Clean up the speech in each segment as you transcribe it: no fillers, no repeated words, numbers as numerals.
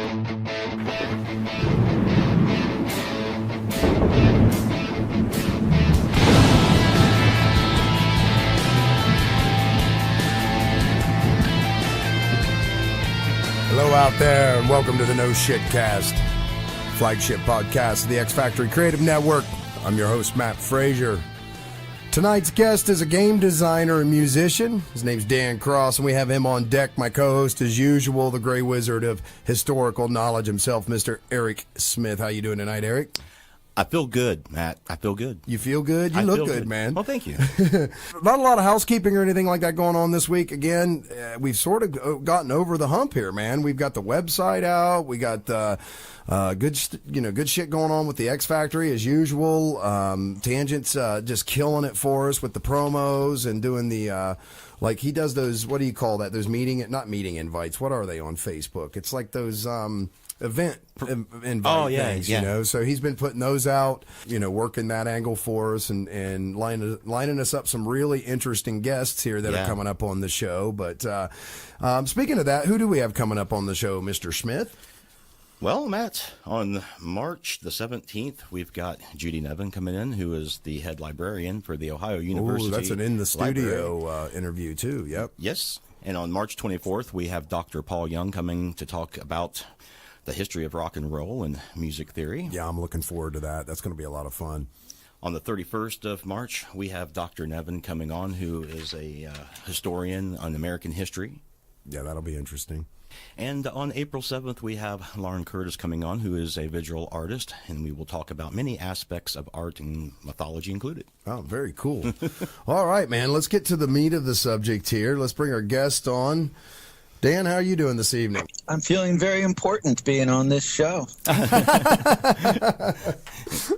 Hello out there, and welcome to the No Shit Cast, flagship podcast of the X Factory Creative Network. I'm your host, Matt Frazier. Tonight's guest is a game designer and musician. His name's Dan Cross, and we have him on deck. My co-host, as usual, the gray wizard of historical knowledge himself, Mr. Eric Smith. How you doing tonight, Eric? I feel good, Matt. I feel good. You feel good? You look good, man. Well, thank you. Not a lot of housekeeping or anything like that going on this week. Again, we've sort of gotten over the hump here, man. We've got the website out. We got good shit going on with the X Factory as usual. Tangent's just killing it for us with the promos and doing the like he does those. What do you call that? Those not meeting invites. What are they on Facebook? It's like those event invite things, you know. So he's been putting those out, working that angle for us and lining us up some really interesting guests here that are coming up on the show. But speaking of that, who do we have coming up on the show, Mr. Smith? Well, Matt, on March the 17th, we've got Judy Nevin coming in, who is the head librarian for the Ohio University. Oh, that's an in-the-studio interview, too. Yep. Yes. And on March 24th, we have Dr. Paul Young coming to talk about the history of rock and roll and music theory. Yeah, I'm looking forward to that. That's going to be a lot of fun. On the 31st of March, we have Dr. Nevin coming on, who is a historian on American history. Yeah, that'll be interesting. And on April 7th, we have Lauren Curtis coming on, who is a visual artist, and we will talk about many aspects of art and mythology included. Oh, very cool. All right, man, let's get to the meat of the subject here. Let's bring our guest on. Dan, how are you doing this evening? I'm feeling very important being on this show.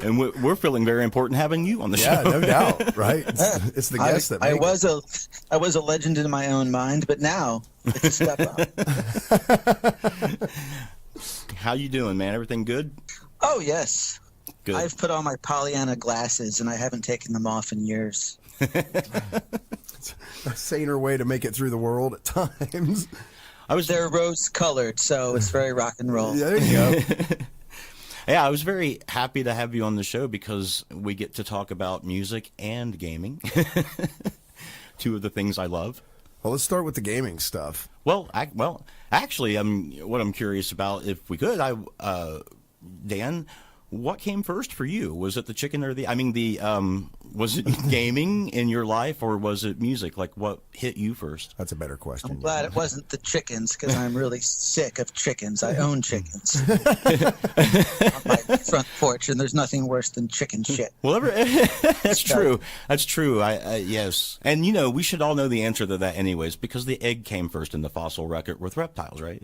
And we're feeling very important having you on the show. Yeah, no doubt, right? It's the guest that I was a legend in my own mind, but now it's a step up. How you doing, man? Everything good? Oh, yes. Good. I've put on my Pollyanna glasses, and I haven't taken them off in years. It's a saner way to make it through the world at times. They're rose-colored, so it's very rock and roll. Yeah, there you go. Yeah, I was very happy to have you on the show because we get to talk about music and gaming, two of the things I love. Well, let's start with the gaming stuff. Well, actually, what I'm curious about, if we could, Dan, what came first for you? Was it the chicken or was it gaming in your life or was it music? Like, what hit you first? That's a better question. I'm glad it wasn't the chickens because I'm really sick of chickens. I own chickens on my front porch, and there's nothing worse than chicken shit. Well, that's true. That's true. Yes. And, we should all know the answer to that anyways because the egg came first in the fossil record with reptiles, right?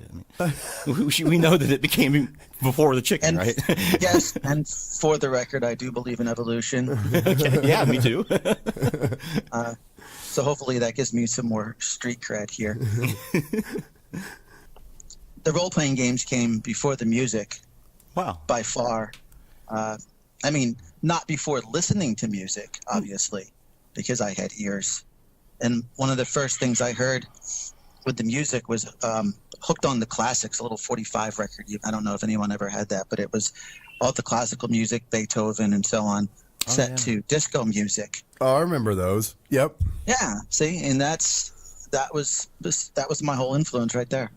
We know that it became before the chicken, right? Yes, and for the record, I do believe in evolution. Okay. Yeah, me too. So hopefully that gives me some more street cred here. The role-playing games came before the music. Wow. By far. Not before listening to music, obviously, because I had ears. And one of the first things I heard with the music was Hooked on the Classics, a little 45 record. I don't know if anyone ever had that, but it was all the classical music, Beethoven and so on, set to disco music. Oh, I remember those. Yep. Yeah. See, and that was my whole influence right there.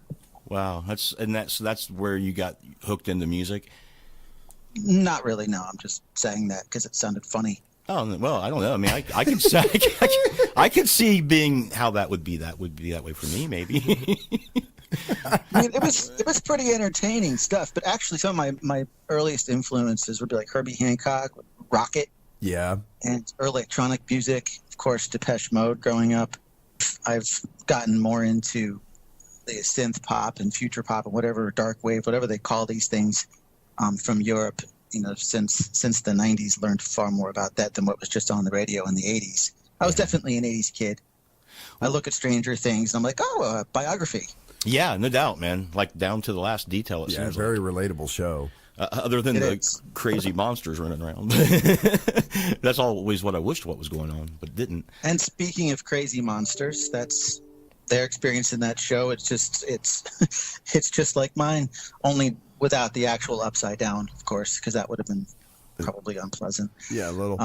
Wow. That's where you got hooked into music. Not really. No, I'm just saying that because it sounded funny. Oh well, I don't know. I can say I can see being how that would be. That would be that way for me, maybe. It was pretty entertaining stuff. But actually, some of my earliest influences would be like Herbie Hancock, Rocket. Yeah. And electronic music, of course, Depeche Mode growing up. I've gotten more into the synth pop and future pop and whatever, dark wave, whatever they call these things from Europe, since the 90s, learned far more about that than what was just on the radio in the 80s. I was definitely an 80s kid. I look at Stranger Things and I'm like, oh, biography. Yeah, no doubt, man. Like down to the last detail, it seems very relatable show. Other than crazy monsters running around. That's always what I wished what was going on, but didn't. And speaking of crazy monsters, that's their experience in that show, it's just like mine, only without the actual upside down, of course, because that would have been probably unpleasant. Yeah, a little.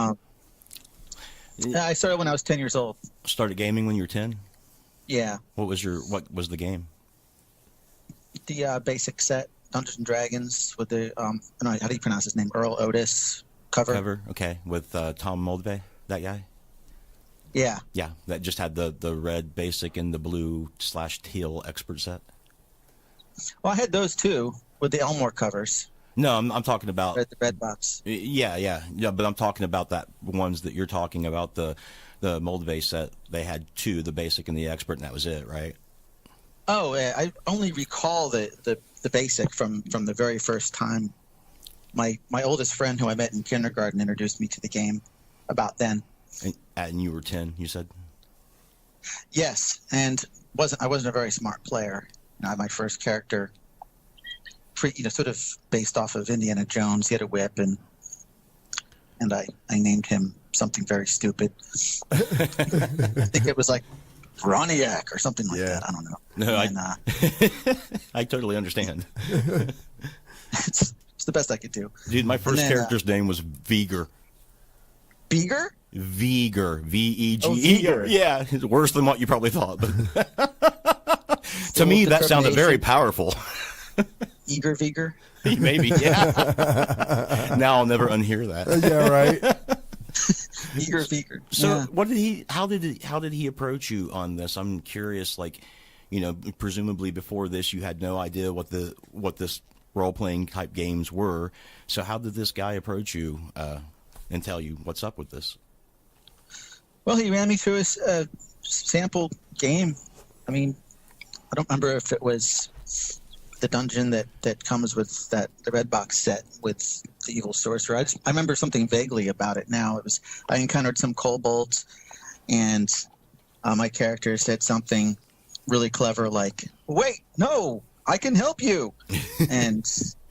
I started when I was 10 years old. Started gaming when you were 10? Yeah. What was the game? The basic set, Dungeons and Dragons, with the how do you pronounce his name? Earl Otis cover. Okay, with Tom Moldvay, that guy. Yeah. Yeah, that just had the red basic and the blue/teal expert set. Well, I had those too with the Elmore covers. No, I'm talking about the red box. Yeah. But I'm talking about that ones that you're talking about, the Moldvay set. They had two, the basic and the expert, and that was it, right? Oh, I only recall the basic from the very first time. My oldest friend, who I met in kindergarten, introduced me to the game about then. And you were 10, you said? Yes, and I wasn't a very smart player. My first character, sort of based off of Indiana Jones. He had a whip, and I named him something very stupid. I think it was like Broniak or something like that. I don't know. No, I totally understand. It's the best I could do. Dude, my first character's name was Viger. Beager? Viger. V-E-G-E. Oh, Viger. Yeah, it's worse than what you probably thought. But to me, that sounded very powerful. Eager Viger? Maybe, yeah. Now I'll never unhear that. Yeah, right. Eager Viger. So, how did he approach you on this? I'm curious. Like, presumably before this, you had no idea what this role-playing type games were. So, how did this guy approach you and tell you what's up with this? Well, he ran me through a sample game. I mean, I don't remember if it was the dungeon that comes with the red box set with the evil sorcerer. I remember something vaguely about it now. I encountered some kobolds, and my character said something really clever like, "Wait, no, I can help you," and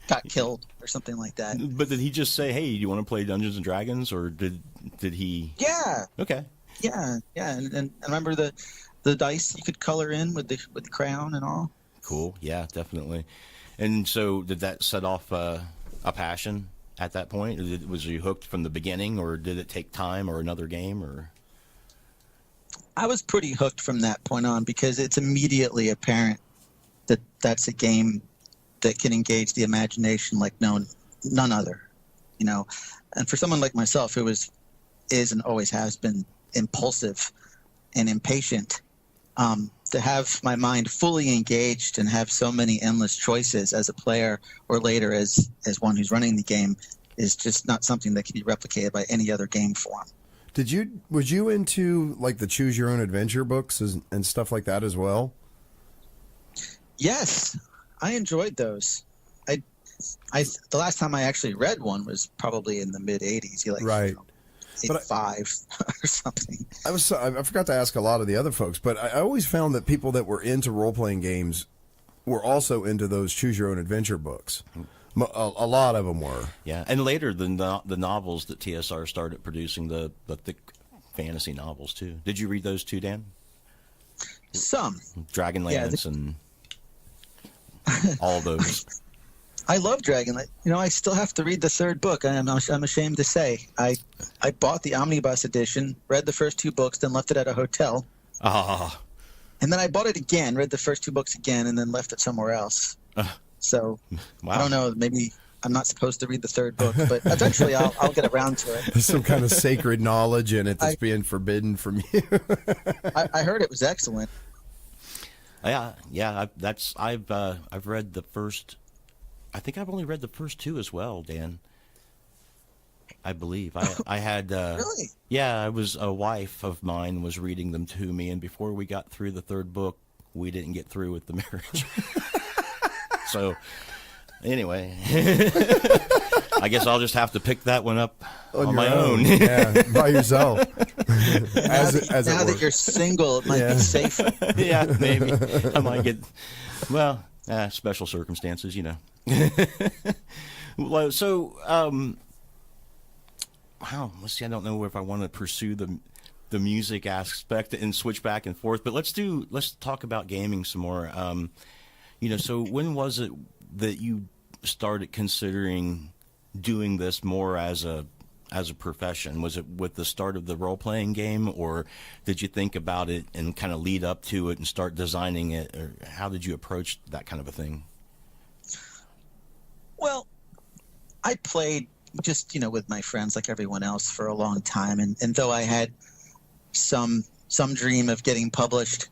got killed or something like that. But did he just say, "Hey, do you want to play Dungeons and Dragons," or did he? Yeah. Okay. Yeah, and I remember the dice you could color in with the crayon and all. Cool. Yeah, definitely. And so, did that set off a passion at that point? Was you hooked from the beginning, or did it take time, or another game, or? I was pretty hooked from that point on because it's immediately apparent that that's a game that can engage the imagination like none other, And for someone like myself who is and always has been impulsive and impatient, to have my mind fully engaged and have so many endless choices as a player or later as one who's running the game is just not something that can be replicated by any other game form. Was you into like the choose your own adventure books and stuff like that as well? Yes, I enjoyed those. The last time I actually read one was probably in the mid '80s. Right. 85 or something. I forgot to ask a lot of the other folks, but I always found that people that were into role-playing games were also into those choose-your-own-adventure books. A lot of them were. Yeah, and later the novels that TSR started producing, the thick fantasy novels too. Did you read those too, Dan? Some. Dragonlance and all those. I love Dragonlance. I still have to read the third book. I'm ashamed to say. I bought the omnibus edition, read the first two books, then left it at a hotel. Ah. And then I bought it again, read the first two books again, and then left it somewhere else. So, wow. I don't know. Maybe I'm not supposed to read the third book, but eventually I'll get around to it. There's some kind of sacred knowledge in it that's being forbidden from you. I heard it was excellent. Yeah. I've read the first. I think I've only read the first two as well, Dan. I believe I had. Really? Yeah, a wife of mine was reading them to me, and before we got through the third book, we didn't get through with the marriage. So, anyway, I guess I'll just have to pick that one up on my own. Yeah, by yourself. Now that you're single, it might be safer. Yeah, maybe I might get. Well, special circumstances, Well, so, wow. Let's see. I don't know if I want to pursue the the music aspect and switch back and forth. But let's talk about gaming some more. So when was it that you started considering doing this more as a profession? Was it with the start of the role-playing game, or did you think about it and kind of lead up to it and start designing it, or how did you approach that kind of a thing? Well, I played just, with my friends like everyone else for a long time. And though I had some dream of getting published,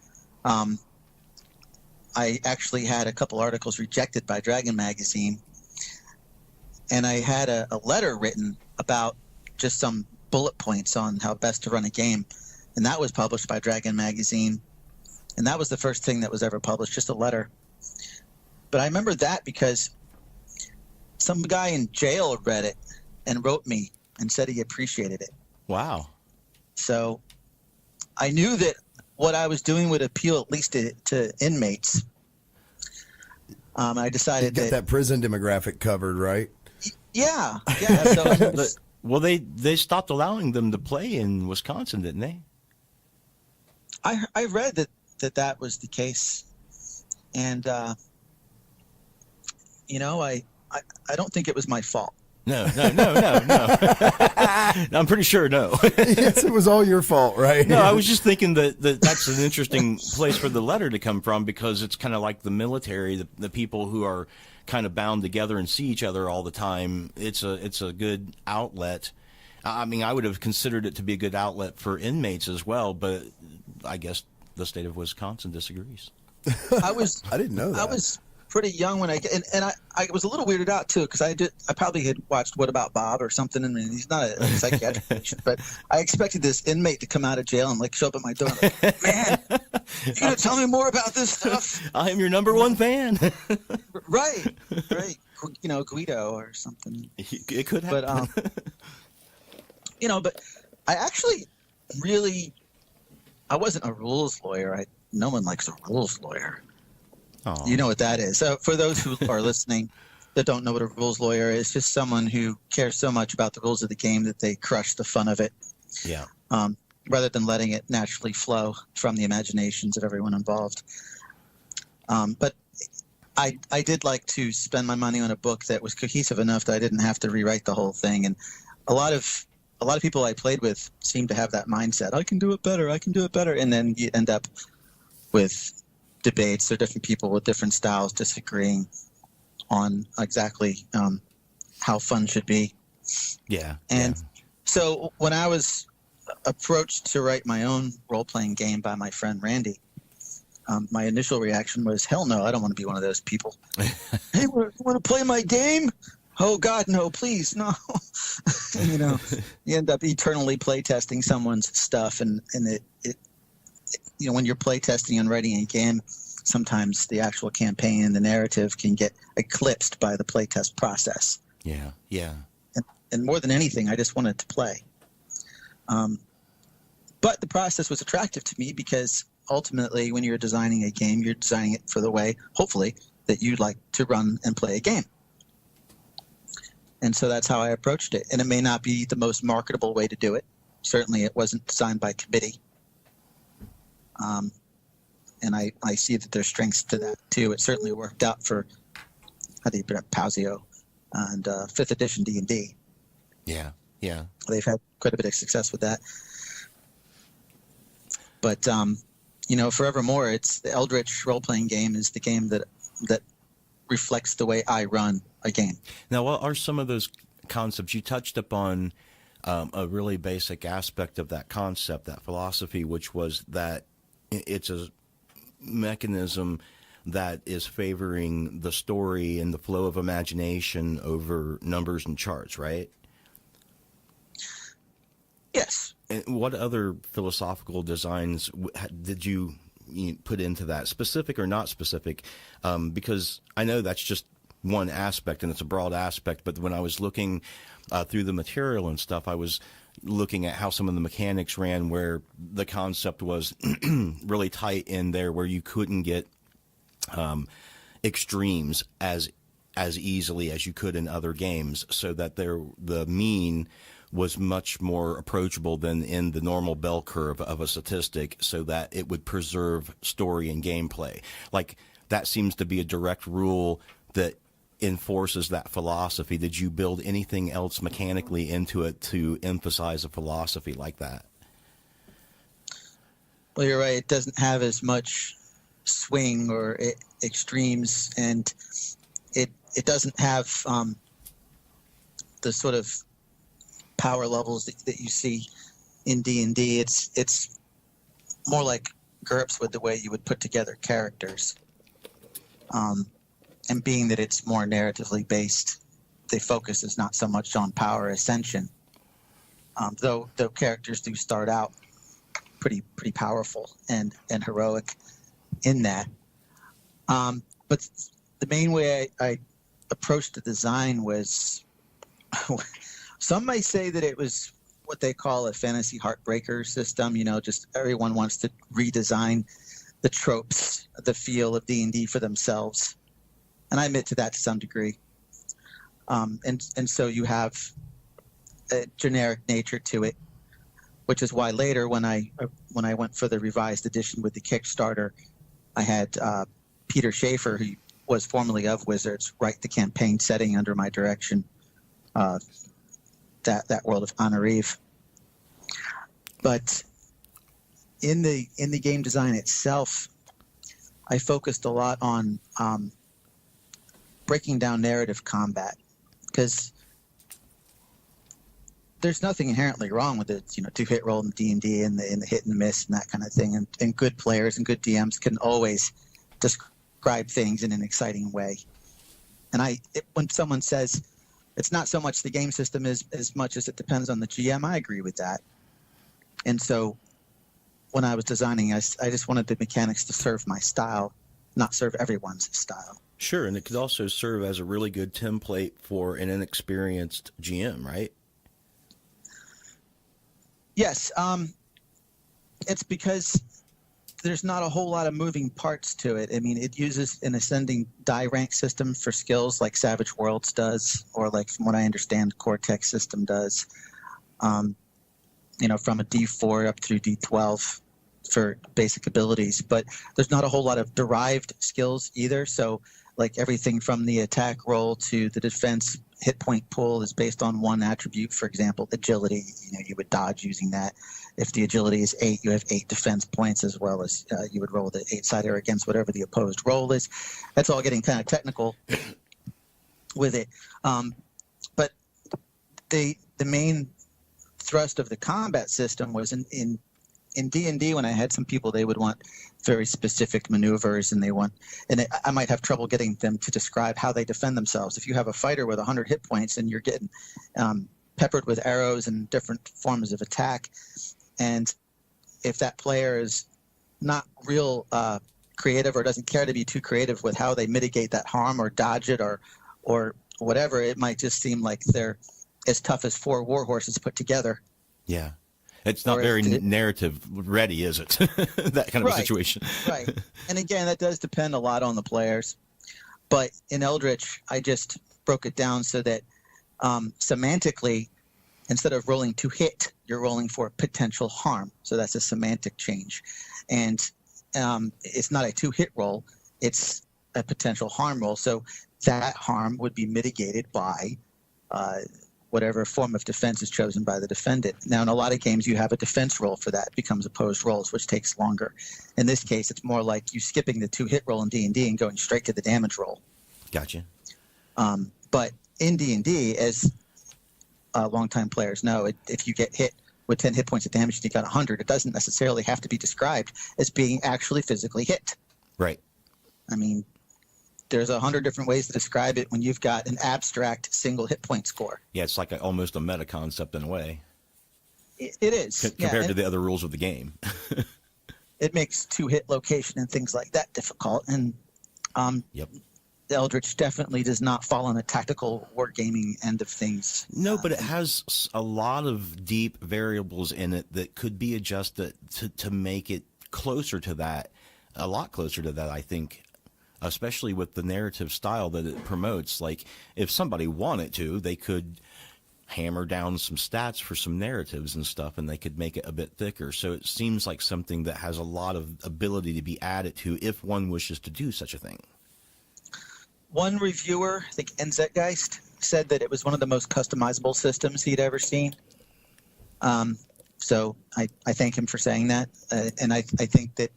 I actually had a couple articles rejected by Dragon Magazine. And I had a letter written about just some bullet points on how best to run a game. And that was published by Dragon Magazine. And that was the first thing that was ever published, just a letter. But I remember that because some guy in jail read it and wrote me and said he appreciated it. Wow. So I knew that what I was doing would appeal at least to inmates. I decided that prison demographic covered, right? Yeah. So well, they stopped allowing them to play in Wisconsin, didn't they? I read that was the case, and I don't think it was my fault. No. I'm pretty sure no. Yes, it was all your fault, right? No, I was just thinking that's an interesting place for the letter to come from, because it's kind of like the military, the people who are kind of bound together and see each other all the time. It's a good outlet. I mean, I would have considered it to be a good outlet for inmates as well, but I guess the state of Wisconsin disagrees. I didn't know that. I was pretty young when I was a little weirded out too, because I probably had watched What About Bob or something. I mean, he's not a psychiatric patient, but I expected this inmate to come out of jail and show up at my door and man, you gonna tell me more about this stuff? I am your number one fan. right, Guido or something. It could happen. But I actually I wasn't a rules lawyer. No one likes a rules lawyer. Aww. You know what that is. So for those who are listening that don't know what a rules lawyer is, just someone who cares so much about the rules of the game that they crush the fun of it. Yeah. Rather than letting it naturally flow from the imaginations of everyone involved. But I did like to spend my money on a book that was cohesive enough that I didn't have to rewrite the whole thing. And a lot of people I played with seemed to have that mindset. I can do it better. And then you end up with debates or different people with different styles disagreeing on exactly how fun should be. Yeah. And so when I was approached to write my own role-playing game by my friend Randy, my initial reaction was, hell no, I don't want to be one of those people. Hey, you want to play my game? Oh, God, no, please, no. You end up eternally playtesting someone's stuff, and it when you're playtesting and writing a game, sometimes the actual campaign and the narrative can get eclipsed by the playtest process. Yeah. And more than anything, I just wanted to play. But the process was attractive to me because ultimately, when you're designing a game, you're designing it for the way, hopefully, that you'd like to run and play a game. And so that's how I approached it. And it may not be the most marketable way to do it. Certainly, it wasn't designed by committee. And I see that there's strengths to that, too. It certainly worked out for, Pausio and 5th edition D&D. Yeah. They've had quite a bit of success with that. But, forevermore, it's the Eldritch role-playing game is the game that reflects the way I run a game. Now, what are some of those concepts? You touched upon a really basic aspect of that concept, that philosophy, which was that it's a mechanism that is favoring the story and the flow of imagination over numbers and charts, right? Yes. And what other philosophical designs did you put into that, specific or not specific? Because I know that's just one aspect, and it's a broad aspect, but when I was looking through the material and stuff, I was looking at how some of the mechanics ran, where the concept was really tight in there, where you couldn't get extremes as easily as you could in other games, so that the mean was much more approachable than in the normal bell curve of a statistic, so that it would preserve story and gameplay. Like, that seems to be a direct rule that enforces that philosophy. Did you build anything else mechanically into it to emphasize a philosophy like that? Well, you're right. It doesn't have as much swing or extremes, and it doesn't have the sort of power levels that you see in D&D. It's more like GURPS with the way you would put together characters. And being that it's more narratively based, the focus is not so much on power ascension. Though characters do start out pretty powerful and heroic in that. But the main way I approached the design was, some may say that it was what they call a fantasy heartbreaker system. Just everyone wants to redesign the tropes, the feel of D&D for themselves. And I admit to that to some degree. And so you have a generic nature to it, which is why later when I went for the revised edition with the Kickstarter, I had Peter Schaefer, who was formerly of Wizards, write the campaign setting under my direction, that world of Ainerêve. But in the game design itself, I focused a lot on breaking down narrative combat, because there's nothing inherently wrong with it. 2-hit roll in D&D and the hit and miss and that kind of thing. And good players and good DMs can always describe things in an exciting way. And when someone says it's not so much the game system as much as it depends on the GM, I agree with that. And so when I was designing, I just wanted the mechanics to serve my style, not serve everyone's style. Sure, and it could also serve as a really good template for an inexperienced GM, right? Yes. It's because there's not a whole lot of moving parts to it. I mean, it uses an ascending die rank system for skills like Savage Worlds does, or like from what I understand, Cortex system does. From a D4 up through D12 for basic abilities. But there's not a whole lot of derived skills either. So like everything from the attack roll to the defense hit point pool is based on one attribute. For example, agility, you would dodge using that. If the agility is 8, you have 8 defense points, as well as you would roll the 8-sider against whatever the opposed roll is. That's all getting kind of technical with it. But the main thrust of the combat system was in D&D. When I had some people, they would want very specific maneuvers, and I might have trouble getting them to describe how they defend themselves. If you have a fighter with 100 hit points and you're getting peppered with arrows and different forms of attack, and if that player is not real creative or doesn't care to be too creative with how they mitigate that harm or dodge it or whatever, it might just seem like they're as tough as 4 war horses put together. Yeah. It's not very narrative ready, is it? That kind of a situation. Right. And again, that does depend a lot on the players. But in Eldritch, I just broke it down so that semantically, instead of rolling to hit, you're rolling for potential harm. So that's a semantic change. And it's not a 2-hit roll. It's a potential harm roll. So that harm would be mitigated by whatever form of defense is chosen by the defendant. Now, in a lot of games, you have a defense roll for that. It becomes opposed rolls, which takes longer. In this case, it's more like you skipping the 2-hit roll in D&D and going straight to the damage roll. Gotcha. But in D&D, as longtime players know, if you get hit with 10 hit points of damage and you got 100, it doesn't necessarily have to be described as being actually physically hit. Right. I mean, there's 100 different ways to describe it when you've got an abstract single hit point score. Yeah, it's like almost a meta concept in a way. It is. Compared to the other rules of the game. It makes 2-hit location and things like that difficult. And yep. Eldritch definitely does not fall on the tactical wargaming end of things. No, but it has a lot of deep variables in it that could be adjusted to make it closer to that, a lot closer to that, I think. Especially with the narrative style that it promotes. Like, if somebody wanted to, they could hammer down some stats for some narratives and stuff, and they could make it a bit thicker. So it seems like something that has a lot of ability to be added to if one wishes to do such a thing. One reviewer, I think Enzetgeist, said that it was one of the most customizable systems he'd ever seen. So I thank him for saying that. And I think that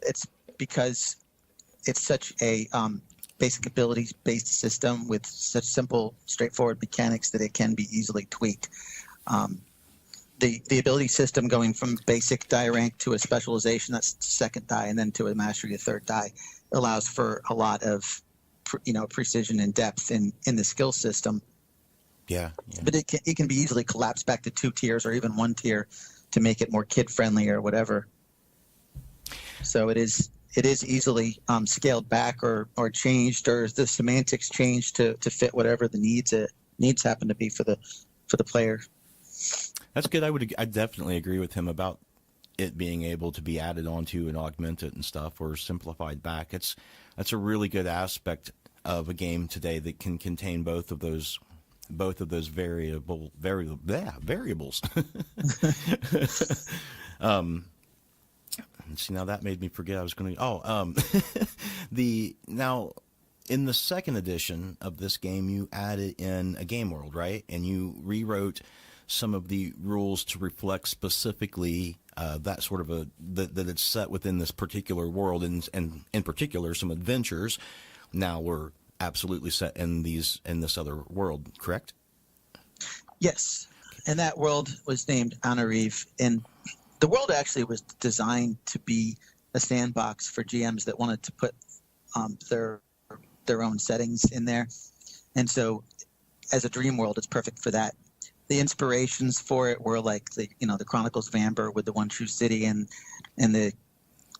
it's because it's such a basic abilities-based system with such simple, straightforward mechanics that it can be easily tweaked. The ability system going from basic die rank to a specialization, that's second die, and then to a mastery of third die, allows for a lot of precision and depth in the skill system. Yeah. But it can be easily collapsed back to 2 tiers or even 1 tier to make it more kid-friendly or whatever. So it is easily scaled back or changed, or the semantics changed to fit whatever the needs happen to be for the player. That's good. I definitely agree with him about it being able to be added onto and augmented and stuff, or simplified back. That's a really good aspect of a game today that can contain both of those variables. See, now that made me forget I was going to. Now in the second edition of this game, you added in a game world, right? And you rewrote some of the rules to reflect specifically that sort of that it's set within this particular world, and in particular some adventures now were absolutely set in this other world, correct? Yes, and that world was named Ainerêve, and the world actually was designed to be a sandbox for GMs that wanted to put their own settings in there, and so as a dream world, it's perfect for that. The inspirations for it were like the Chronicles of Amber with the one true city and the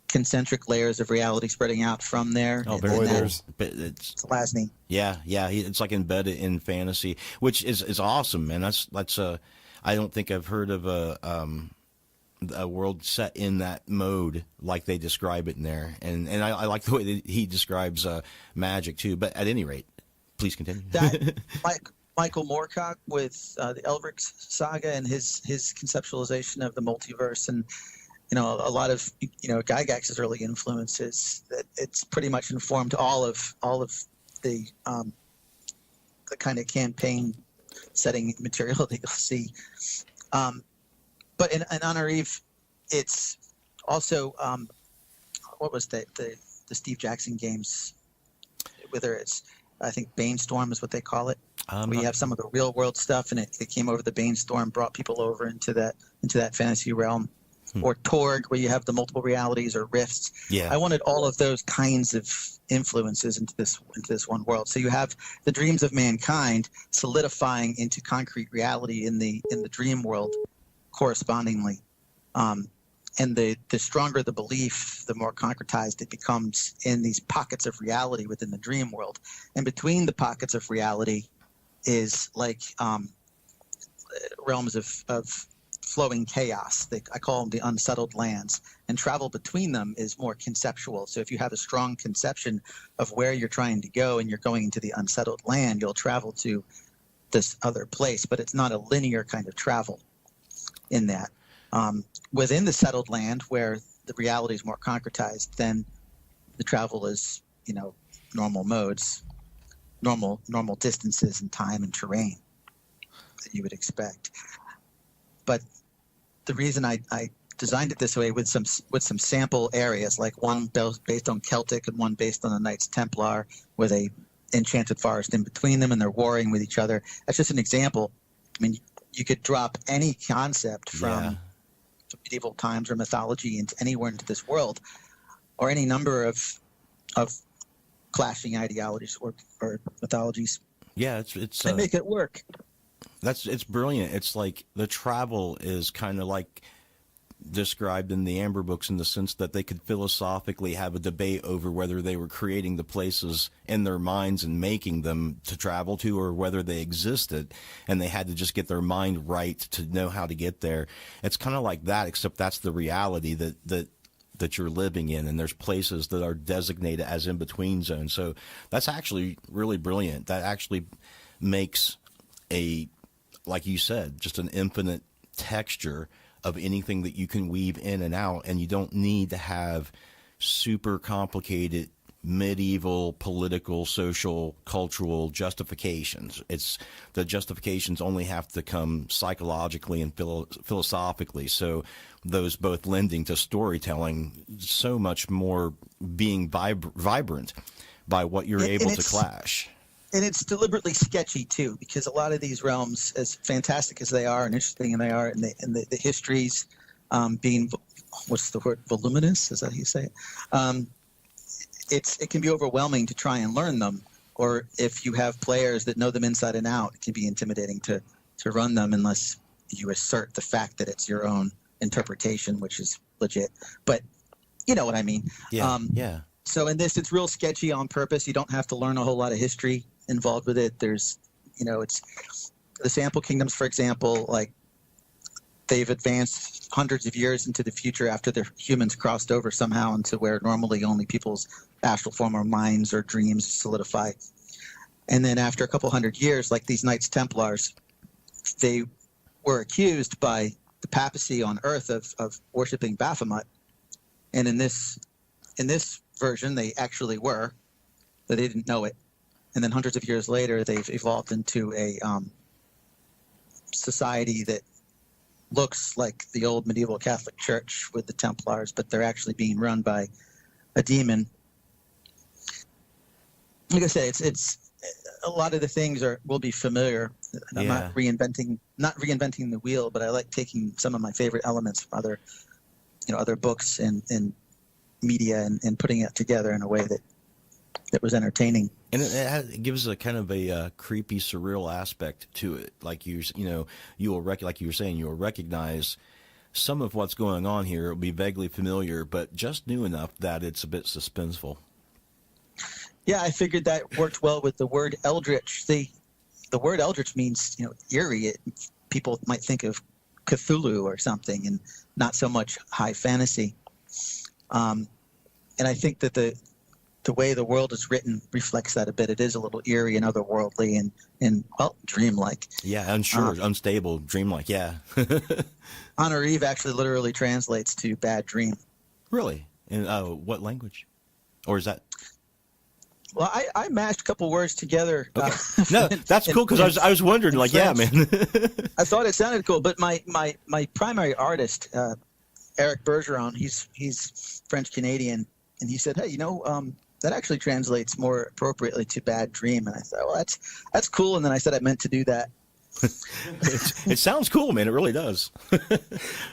concentric layers of reality spreading out from there. Oh, very cool. It's Lasny. Yeah, it's like embedded in fantasy, which is awesome, man. That's I don't think I've heard of a world set in that mode like they describe it in there, and I like the way that he describes magic too. But at any rate, please continue. That Michael Moorcock with the Eldritch saga and his conceptualization of the multiverse, and a lot of Gygax's early influences, that it's pretty much informed all of the kind of campaign setting material that you'll see. But in Ainerêve, it's also what was the Steve Jackson games, whether it's, I think Banestorm is what they call it. We have some of the real world stuff, and it came over the Banestorm, brought people over into that fantasy realm. Or Torg, where you have the multiple realities, or rifts. Yeah. I wanted all of those kinds of influences into this one world. So you have the dreams of mankind solidifying into concrete reality in the dream world, correspondingly. And the stronger the belief, the more concretized it becomes in these pockets of reality within the dream world. And between the pockets of reality is like realms of flowing chaos. I call them the unsettled lands, and travel between them is more conceptual. So if you have a strong conception of where you're trying to go and you're going into the unsettled land, you'll travel to this other place, but it's not a linear kind of travel in that. Within the settled land, where the reality is more concretized, then the travel is, normal modes, normal distances and time and terrain that you would expect. But the reason I designed it this way with some sample areas, like one based on Celtic and one based on the Knights Templar, with a enchanted forest in between them, and they're warring with each other. That's just an example. I mean, you could drop any concept from medieval times or mythology into anywhere into this world, or any number of clashing ideologies or mythologies. Yeah, it's and make it work. It's brilliant. It's like the travel is kind of like described in the Amber books, in the sense that they could philosophically have a debate over whether they were creating the places in their minds and making them to travel to, or whether they existed and they had to just get their mind right to know how to get there. It's kind of like that, except that's the reality that you're living in, and there's places that are designated as in-between zones. So that's actually really brilliant. That actually makes like you said, just an infinite texture of anything that you can weave in and out, and you don't need to have super complicated medieval political, social, cultural justifications. It's the justifications only have to come psychologically and philosophically. So those both lending to storytelling so much more being vibrant by what you're able to clash. And it's deliberately sketchy too, because a lot of these realms, as fantastic as they are and interesting as they are, and the histories being, what's the word, voluminous? Is that how you say it? It can be overwhelming to try and learn them, or if you have players that know them inside and out, it can be intimidating to run them unless you assert the fact that it's your own interpretation, which is legit. But you know what I mean. Yeah. Yeah. So in this, it's real sketchy on purpose. You don't have to learn a whole lot of history involved with it. There's, it's the sample kingdoms, for example, like they've advanced hundreds of years into the future after the humans crossed over somehow into where normally only people's astral form or minds or dreams solidify. And then after a couple hundred years, like these Knights Templars, they were accused by the papacy on Earth of worshiping Baphomet. And in this version, they actually were, but they didn't know it. And then hundreds of years later, they've evolved into a society that looks like the old medieval Catholic Church with the Templars, but they're actually being run by a demon. Like I say, it's a lot of the things will be familiar. I'm not reinventing the wheel, but I like taking some of my favorite elements from other books and media and putting it together in a way that was entertaining. And it gives a kind of a creepy, surreal aspect to it. Like like you were saying, you'll recognize some of what's going on here. It'll be vaguely familiar, but just new enough that it's a bit suspenseful. Yeah, I figured that worked well with the word Eldritch. The word Eldritch means eerie. People might think of Cthulhu or something, and not so much high fantasy. And I think that the way the world is written reflects that a bit. It is a little eerie and otherworldly and dreamlike. Yeah, unsure, unstable, dreamlike, yeah. Ainerêve actually literally translates to bad dream. Really? In what language? Or is that... Well, I mashed a couple words together. Okay. No, that's cool, because I was wondering, like, French. Yeah, man. I thought it sounded cool, but my primary artist, Eric Bergeron, he's French-Canadian, and he said, hey, that actually translates more appropriately to bad dream. And I thought, well, that's cool. And then I said I meant to do that. It sounds cool, man. It really does.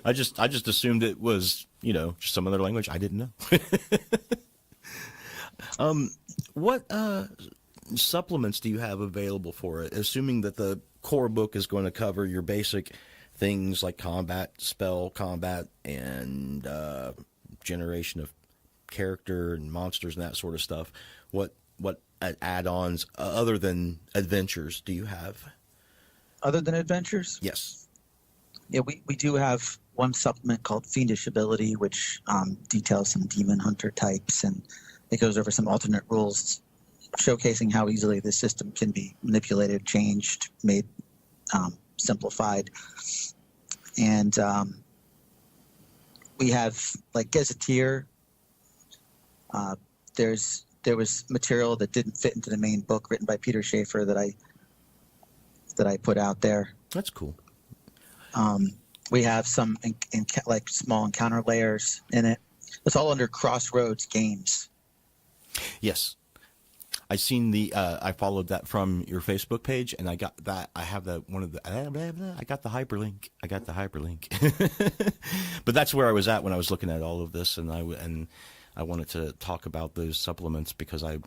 I just assumed it was, just some other language. I didn't know. What supplements do you have available for it? Assuming that the core book is going to cover your basic things like combat, spell combat, and generation of character and monsters and that sort of stuff. What add-ons other than adventures do you have? Other than adventures? Yes. Yeah, we do have one supplement called Fiendish Ability, which details some demon hunter types, and it goes over some alternate rules, showcasing how easily the system can be manipulated, changed, made simplified. And we have like Gazetteer. There was material that didn't fit into the main book written by Peter Schaefer that I put out there. That's cool. We have some like small encounter layers in it. It's all under Crossroads Games. Yes. I seen I followed that from your Facebook page, and I got that. I have that I got the hyperlink. But that's where I was at when I was looking at all of this, and I wanted to talk about those supplements because I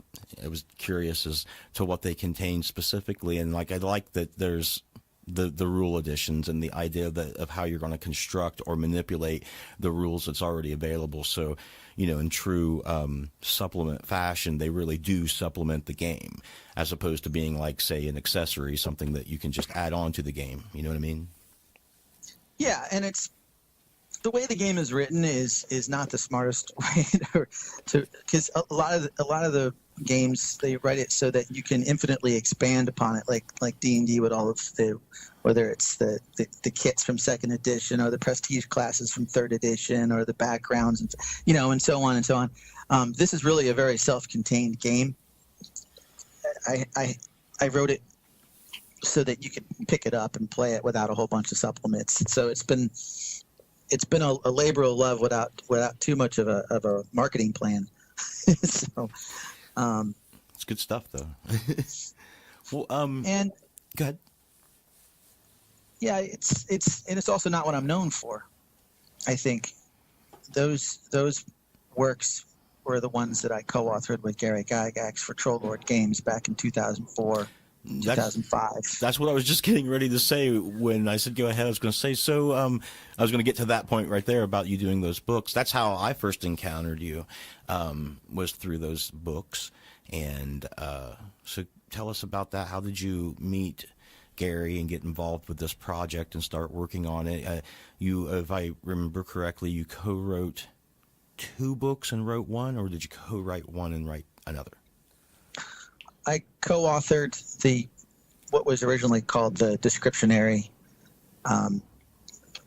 was curious as to what they contain specifically, and I like that there's the rule additions and the idea of how you're going to construct or manipulate the rules that's already available. So, in true supplement fashion, they really do supplement the game, as opposed to being like, say, an accessory, something that you can just add on to the game. You know what I mean? Yeah, and it's the way the game is written is not the smartest way to because a lot of the games. They write it so that you can infinitely expand upon it, like D&D with all of the, whether it's the kits from second edition or the prestige classes from third edition or the backgrounds, and and so on and so on. This is really a very self-contained game. I wrote it so that you can pick it up and play it without a whole bunch of supplements. So it's been a labor of love without too much of a marketing plan. So it's good stuff, though. Well, and go ahead. Yeah, it's also not what I'm known for. I think those works were the ones that I co-authored with Gary Gygax for Troll Lord Games back in 2004, 2005. That's what I was just getting ready to say when I said go ahead. I was going to say, so I was going to get to that point right there about you doing those books. That's how I first encountered you, was through those books. And so tell us about that. How did you meet Gary and get involved with this project and start working on it? You, if I remember correctly, you co-wrote 2 books and wrote one, or did you co-write one and write another? I co-authored what was originally called the Descriptionary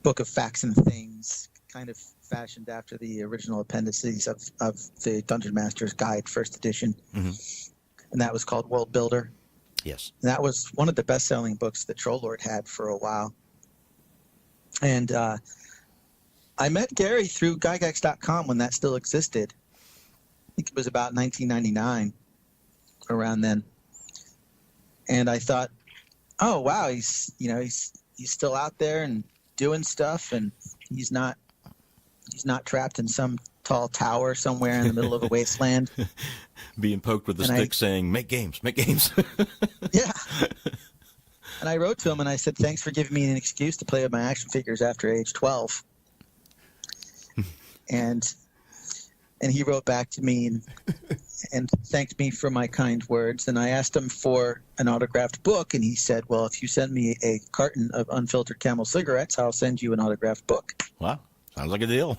Book of Facts and Things, kind of fashioned after the original appendices of the Dungeon Master's Guide, first edition. Mm-hmm. And that was called World Builder. Yes. And that was one of the best-selling books that Troll Lord had for a while. And I met Gary through Gygax.com when that still existed. I think it was about 1999, around then. And I thought, oh wow, he's still out there and doing stuff, and he's not trapped in some tall tower somewhere in the middle of a wasteland, being poked with a stick, saying, "Make games, make games." Yeah. And I wrote to him and I said, "Thanks for giving me an excuse to play with my action figures after age 12." and he wrote back to me and thanked me for my kind words. And I asked him for an autographed book, and he said, "Well, if you send me a carton of unfiltered Camel cigarettes, I'll send you an autographed book." Wow. Sounds like a deal.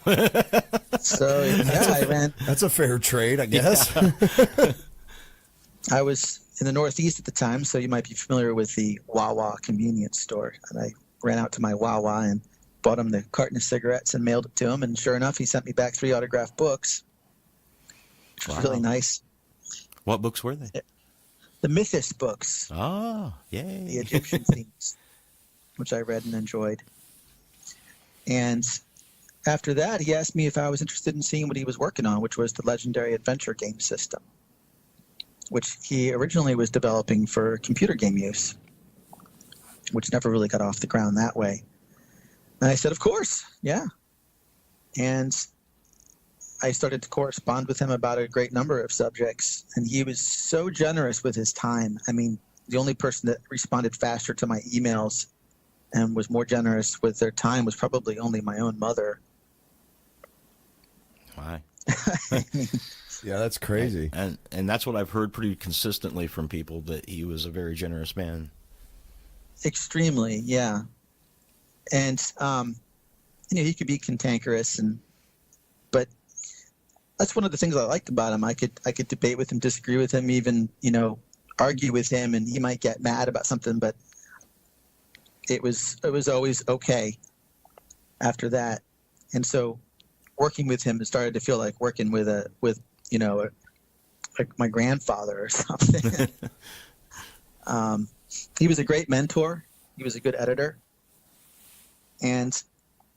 So, yeah, I ran. That's a fair trade, I guess. Yeah. I was in the Northeast at the time, so you might be familiar with the Wawa convenience store. And I ran out to my Wawa and bought him the carton of cigarettes and mailed it to him. And sure enough, he sent me back 3 autographed books, which was really nice. What books were they? The Mythos books. Oh, yay. The Egyptian themes, which I read and enjoyed. And after that, he asked me if I was interested in seeing what he was working on, which was the Legendary Adventure game system, which he originally was developing for computer game use, which never really got off the ground that way. And I said, of course, yeah. And I started to correspond with him about a great number of subjects, and he was so generous with his time. I mean, the only person that responded faster to my emails and was more generous with their time was probably only my own mother. Why? Yeah, that's crazy. And that's what I've heard pretty consistently from people, that he was a very generous man. Extremely, yeah. And he could be cantankerous, but that's one of the things I liked about him. I could debate with him, disagree with him, even argue with him, and he might get mad about something, but it was always okay after that. And so working with him, it started to feel like working with like my grandfather or something. He was a great mentor. He was a good editor. And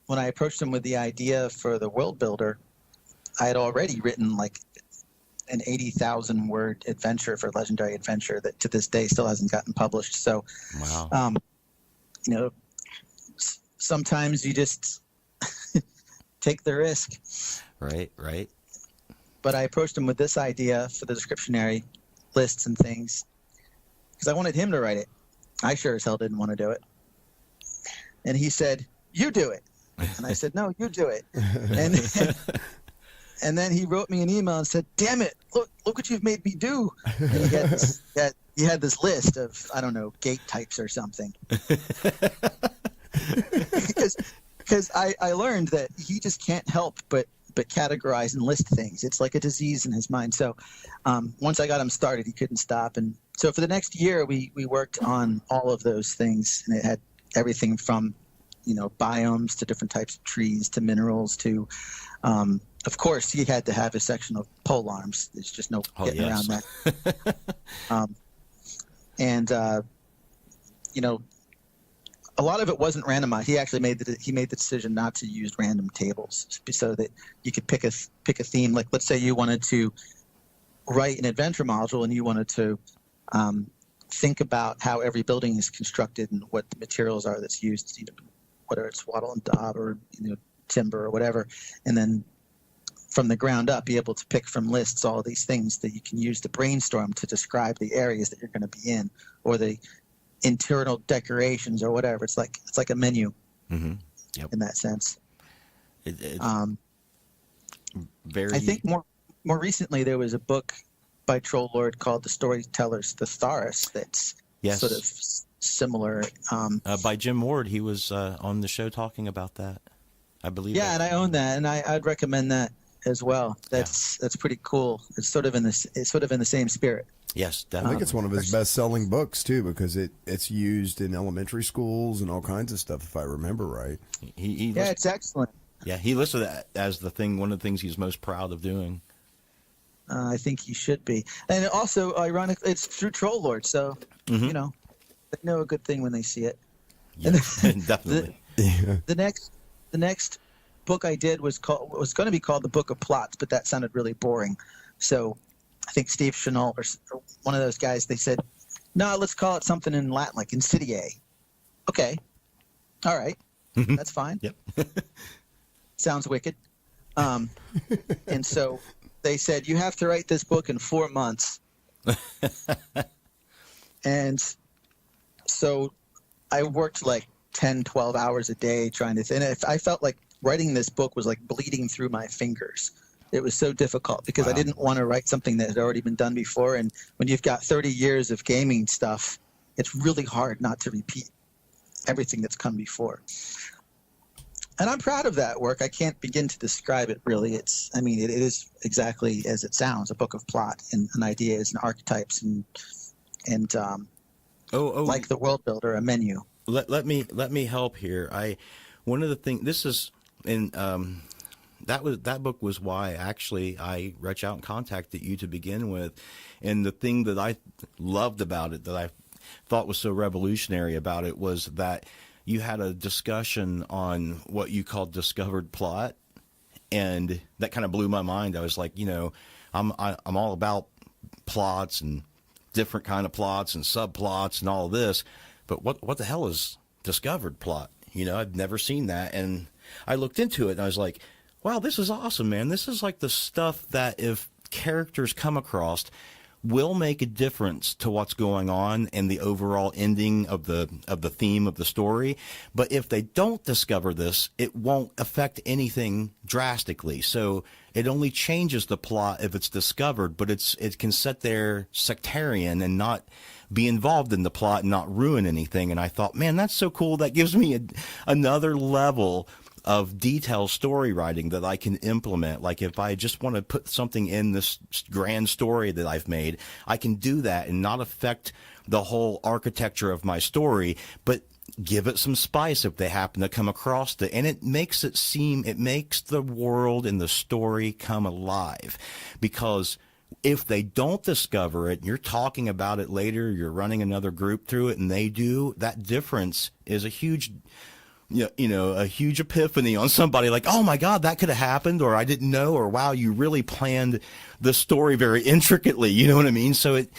when I approached him with the idea for the World Builder, I had already written like an 80,000 word adventure for Legendary Adventure that to this day still hasn't gotten published. So, wow. Sometimes you just take the risk. Right. But I approached him with this idea for the Descriptionary lists and things because I wanted him to write it. I sure as hell didn't want to do it. And he said, "You do it." And I said, "No, you do it." And then he wrote me an email and said, "Damn it, look what you've made me do." And he had this list of, I don't know, gate types or something. Because I learned that he just can't help but but categorize and list things. It's like a disease in his mind. So once I got him started, he couldn't stop. And so for the next year, we worked on all of those things, and it had everything from, biomes to different types of trees to minerals to, of course, he had to have a section of pole arms. There's just no getting around that. A lot of it wasn't randomized. He actually made the decision not to use random tables so that you could pick a theme. Like, let's say you wanted to write an adventure module and you wanted to think about how every building is constructed and what the materials are that's used, whether it's wattle and daub or timber or whatever, and then from the ground up be able to pick from lists all of these things that you can use to brainstorm to describe the areas that you're going to be in, or the internal decorations or whatever. It's like a menu. In that sense. Very. I think more recently there was a book by Troll Lord called The Storyteller's Thesaurus that's sort of similar. By Jim Ward, he was on the show talking about that, I believe. Yeah, and I own that, and I'd recommend that as well. That's pretty cool. It's sort of in the same spirit. Yes, I definitely. think it's one of his best-selling books too, because it's used in elementary schools and all kinds of stuff, if I remember right. It's excellent. Yeah, he listed that as one of the things he's most proud of doing. I think he should be, and also, ironically, it's through Troll Lord, so they know a good thing when they see it. Yeah, definitely. The next book I did was going to be called The Book of Plots, but that sounded really boring, so I think Steve Chenault or one of those guys, they said, no, let's call it something in Latin, like Insidiae. Okay. All right. That's fine. Yep. Sounds wicked. And so they said, you have to write this book in 4 months. And so I worked like 10, 12 hours a day trying to, and I felt like writing this book was like bleeding through my fingers. It was so difficult because I didn't want to write something that had already been done before. And when you've got 30 years of gaming stuff, it's really hard not to repeat everything that's come before. And I'm proud of that work. I can't begin to describe it really. It is exactly as it sounds, a book of plot and ideas and archetypes and like the world builder, a menu. Let me help here. One of the things, this is in that book was why actually I reached out and contacted you to begin with. And the thing that I loved about it, that I thought was so revolutionary about it, was that you had a discussion on what you called discovered plot. And that kind of blew my mind. I was like, I'm all about plots and different kind of plots and subplots and all of this. But what the hell is discovered plot? I'd never seen that. And I looked into it and I was like, wow, this is awesome, man. This is like the stuff that if characters come across will make a difference to what's going on and the overall ending of the theme of the story. But if they don't discover this, it won't affect anything drastically. So it only changes the plot if it's discovered, but it can sit there sectarian and not be involved in the plot and not ruin anything. And I thought, man, that's so cool. That gives me another level of detailed story writing that I can implement. Like if I just want to put something in this grand story that I've made, I can do that and not affect the whole architecture of my story, but give it some spice if they happen to come across it. And it makes the world and the story come alive. Because if they don't discover it, you're talking about it later, you're running another group through it, and they do, that difference is a huge epiphany on somebody, like, oh my God, that could have happened, or I didn't know, or wow, you really planned the story very intricately. You know what I mean? So it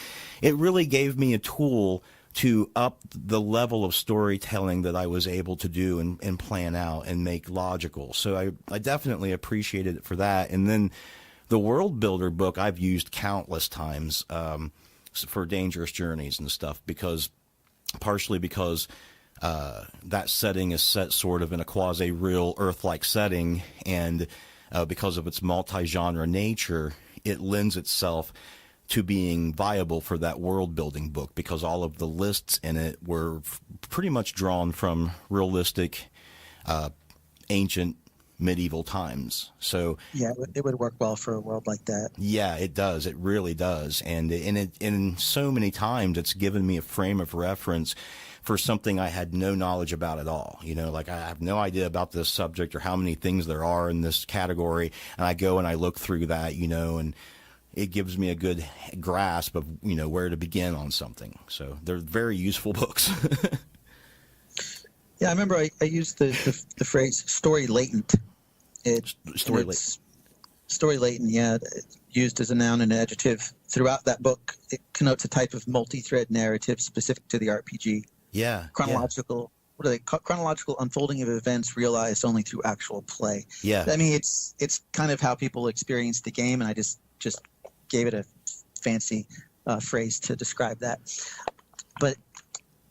really gave me a tool to up the level of storytelling that I was able to do and plan out and make logical. So I definitely appreciated it for that. And then the World Builder book I've used countless times for Dangerous Journeys and stuff, partially because that setting is set sort of in a quasi-real Earth-like setting, and because of its multi-genre nature, it lends itself to being viable for that world-building book, because all of the lists in it were pretty much drawn from realistic, ancient medieval times. So yeah, it would work well for a world like that. yeah, it does. It really does. And so many times it's given me a frame of reference for something I had no knowledge about at all. You know, like I have no idea about this subject or how many things there are in this category. And I go and I look through that, you know, and it gives me a good grasp of, you know, where to begin on something. So they're very useful books. Yeah, I remember I used the phrase story latent. Story latent. Story latent, yeah, it's used as a noun and an adjective throughout that book. It connotes a type of multi-thread narrative specific to the RPG. Yeah. Chronological, what are they? Chronological unfolding of events realized only through actual play. Yeah. I mean, it's kind of how people experience the game, and I just gave it a fancy phrase to describe that. But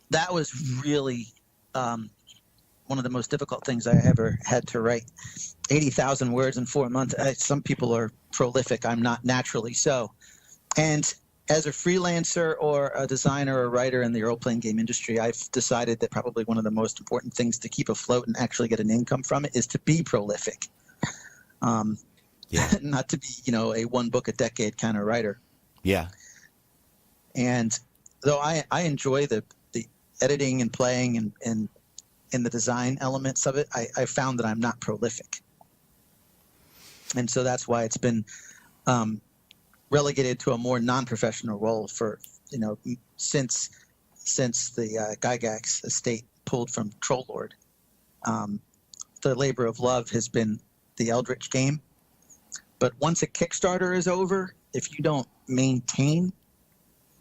that was really one of the most difficult things I ever had to write. 80,000 words in 4 months. Some people are prolific. I'm not naturally so. And as a freelancer or a designer or writer in the role-playing game industry, I've decided that probably one of the most important things to keep afloat and actually get an income from it is to be prolific. Not to be, you know, a one book a decade kind of writer. Yeah. And though I enjoy the editing and playing and the design elements of it, I found that I'm not prolific. And so that's why it's been relegated to a more non-professional role for, you know, since the Gygax estate pulled from Troll Lord. The labor of love has been the Eldritch game. But once a Kickstarter is over, if you don't maintain,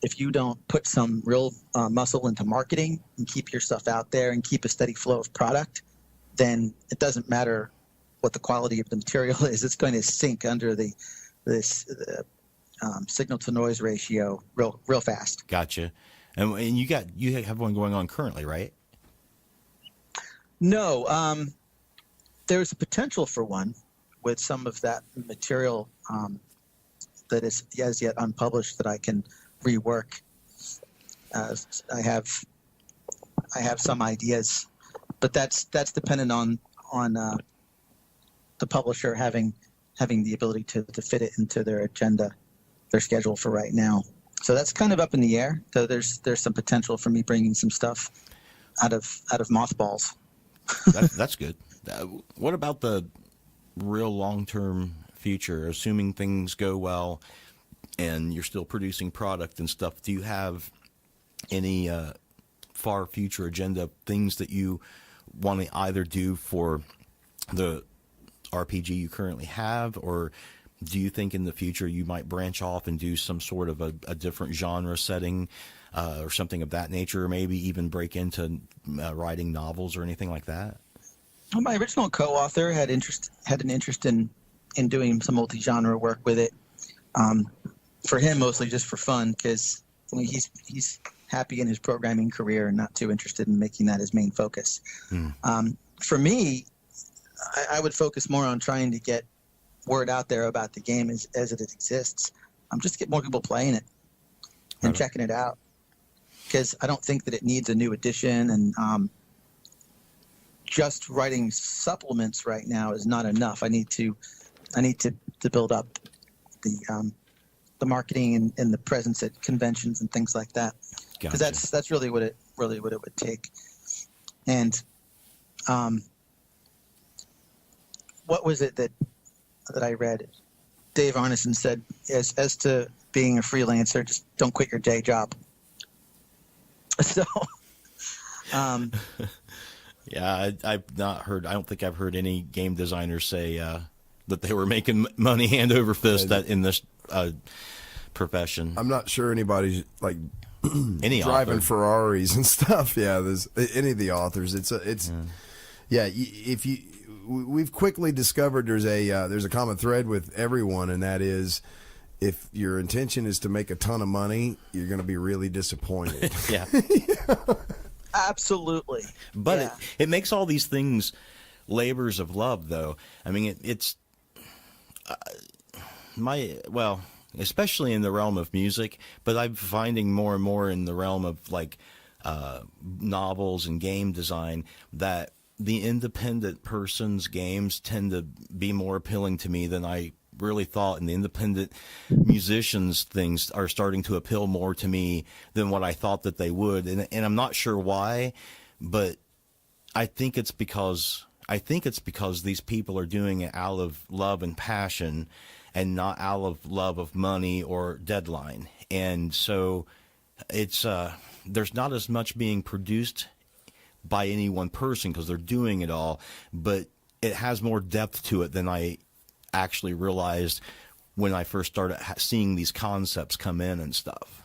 if you don't put some real muscle into marketing and keep your stuff out there and keep a steady flow of product, then it doesn't matter what the quality of the material is. It's going to sink under this signal to noise ratio real fast. Gotcha. And you have one going on currently, right? No, there's a potential for one with some of that material that is as yet unpublished that I can rework. I have some ideas, but that's dependent on the publisher having the ability to fit it into their agenda, their schedule for right now. So that's kind of up in the air. So there's some potential for me bringing some stuff out of mothballs. That's good. What about the real long-term future, assuming things go well and you're still producing product and stuff? Do you have any far future agenda things that you want to either do for the RPG you currently have, or do you think in the future you might branch off and do some sort of a different genre setting or something of that nature, or maybe even break into writing novels or anything like that? Well, my original co-author had an interest in doing some multi-genre work with it. For him, mostly just for fun, because I mean, he's happy in his programming career and not too interested in making that his main focus. For me, I would focus more on trying to get word out there about the game as it exists. Just to get more people playing it and checking it out, because I don't think that it needs a new edition, and just writing supplements right now is not enough. I need to build up the marketing and the presence at conventions and things like that, because that's really what it would take. And what was it that I read? Dave Arneson said, as to being a freelancer, just don't quit your day job. So, yeah, I've not heard. I don't think I've heard any game designers say that they were making money hand over fist in this profession. I'm not sure anybody's like any driving author. Ferraris and stuff. Yeah, there's any of the authors. If you. We've quickly discovered there's a common thread with everyone, and that is, if your intention is to make a ton of money, you're going to be really disappointed. Yeah. Absolutely. But it makes all these things labors of love, though. I mean, it's especially in the realm of music, but I'm finding more and more in the realm of like novels and game design that the independent person's games tend to be more appealing to me than I really thought, and the independent musicians things are starting to appeal more to me than what I thought that they would, and I'm not sure why, but I think it's because these people are doing it out of love and passion and not out of love of money or deadline. And so it's there's not as much being produced by any one person because they're doing it all, but it has more depth to it than I actually realized when I first started seeing these concepts come in and stuff.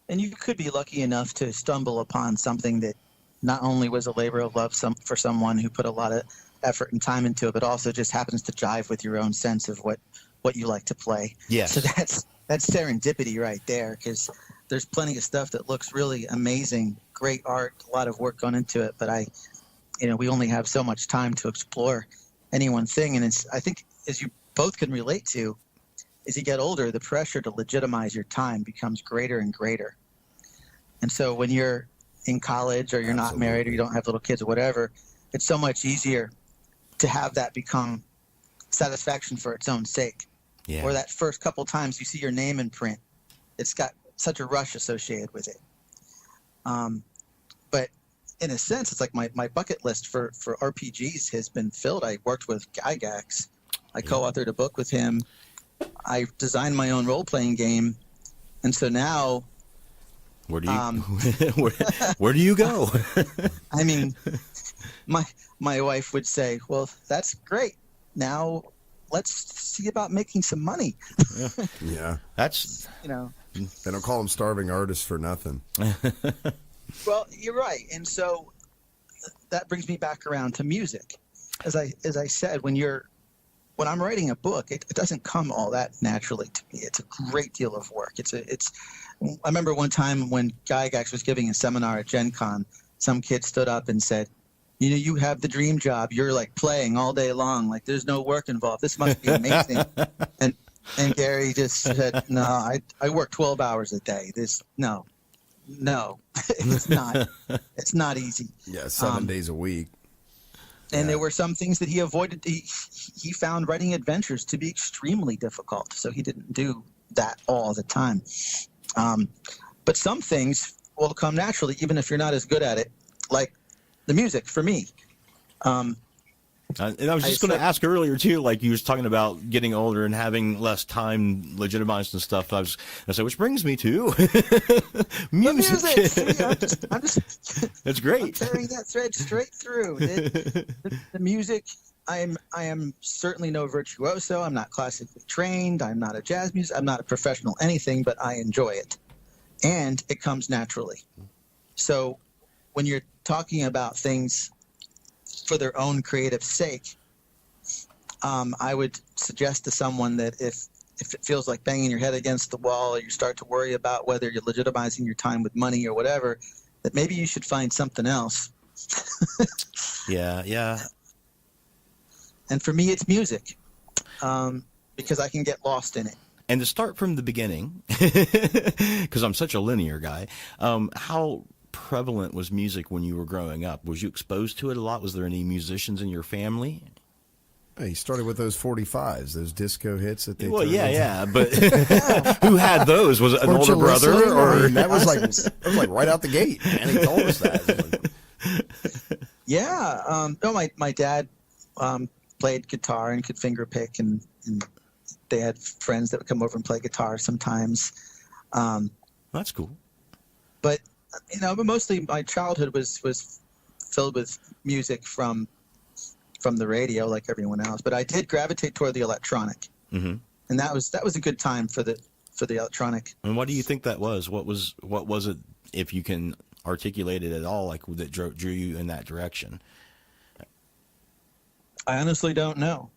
And you could be lucky enough to stumble upon something that not only was a labor of love for someone who put a lot of effort and time into it, but also just happens to jive with your own sense of what you like to play. Yes. So that's serendipity right there, because there's plenty of stuff that looks really amazing, great art, a lot of work gone into it, but we only have so much time to explore any one thing. And I think, as you both can relate to, as you get older, the pressure to legitimize your time becomes greater and greater. And so when you're in college or you're not married or you don't have little kids or whatever, it's so much easier to have that become satisfaction for its own sake. Yeah. Or that first couple times you see your name in print, it's got such a rush associated with it. But in a sense, it's like my bucket list for RPGs has been filled. I worked with Gygax. I co-authored a book with him. I designed my own role-playing game. And so now... Where do you where do you go? I mean, my wife would say, "Well, that's great. Now let's see about making some money." Yeah. That's they don't call them starving artists for nothing. Well, you're right, and so that brings me back around to music. As I said, when I'm writing a book, it doesn't come all that naturally to me. It's a great deal of work. I remember one time when Gygax was giving a seminar at Gen Con, some kid stood up and said, you have the dream job. You're like playing all day long. Like there's no work involved. This must be amazing. and Gary just said, no, I work 12 hours a day. No, it's not. It's not easy. Yeah, 7 days a week. And there were some things that he avoided. He found writing adventures to be extremely difficult, so he didn't do that all the time. But some things will come naturally, even if you're not as good at it, like the music for me. And I was just going to ask earlier, too, like you was talking about getting older and having less time legitimized and stuff. I said, which brings me to music. See, I'm just That's great. I'm carrying that thread straight through. The music, I am certainly no virtuoso. I'm not classically trained. I'm not a jazz musician. I'm not a professional anything, but I enjoy it. And it comes naturally. So when you're talking about things for their own creative sake, I would suggest to someone that if it feels like banging your head against the wall, or you start to worry about whether you're legitimizing your time with money or whatever, that maybe you should find something else. Yeah. And for me, it's music, because I can get lost in it. And to start from the beginning, because I'm such a linear guy, how prevalent was music when you were growing up? Was you exposed to it a lot? Was there any musicians in your family? He started with those 45s, those disco hits that they. Well, yeah, but who had those? Was it an older brother, or that was like right out the gate? Man, he told us that. Yeah, my dad played guitar and could finger pick, and they had friends that would come over and play guitar sometimes. That's cool. But but mostly my childhood was filled with music from the radio, like everyone else. But I did gravitate toward the electronic, and that was a good time for the electronic. And what do you think that was? What was it, if you can articulate it at all, like that drew you in that direction? I honestly don't know.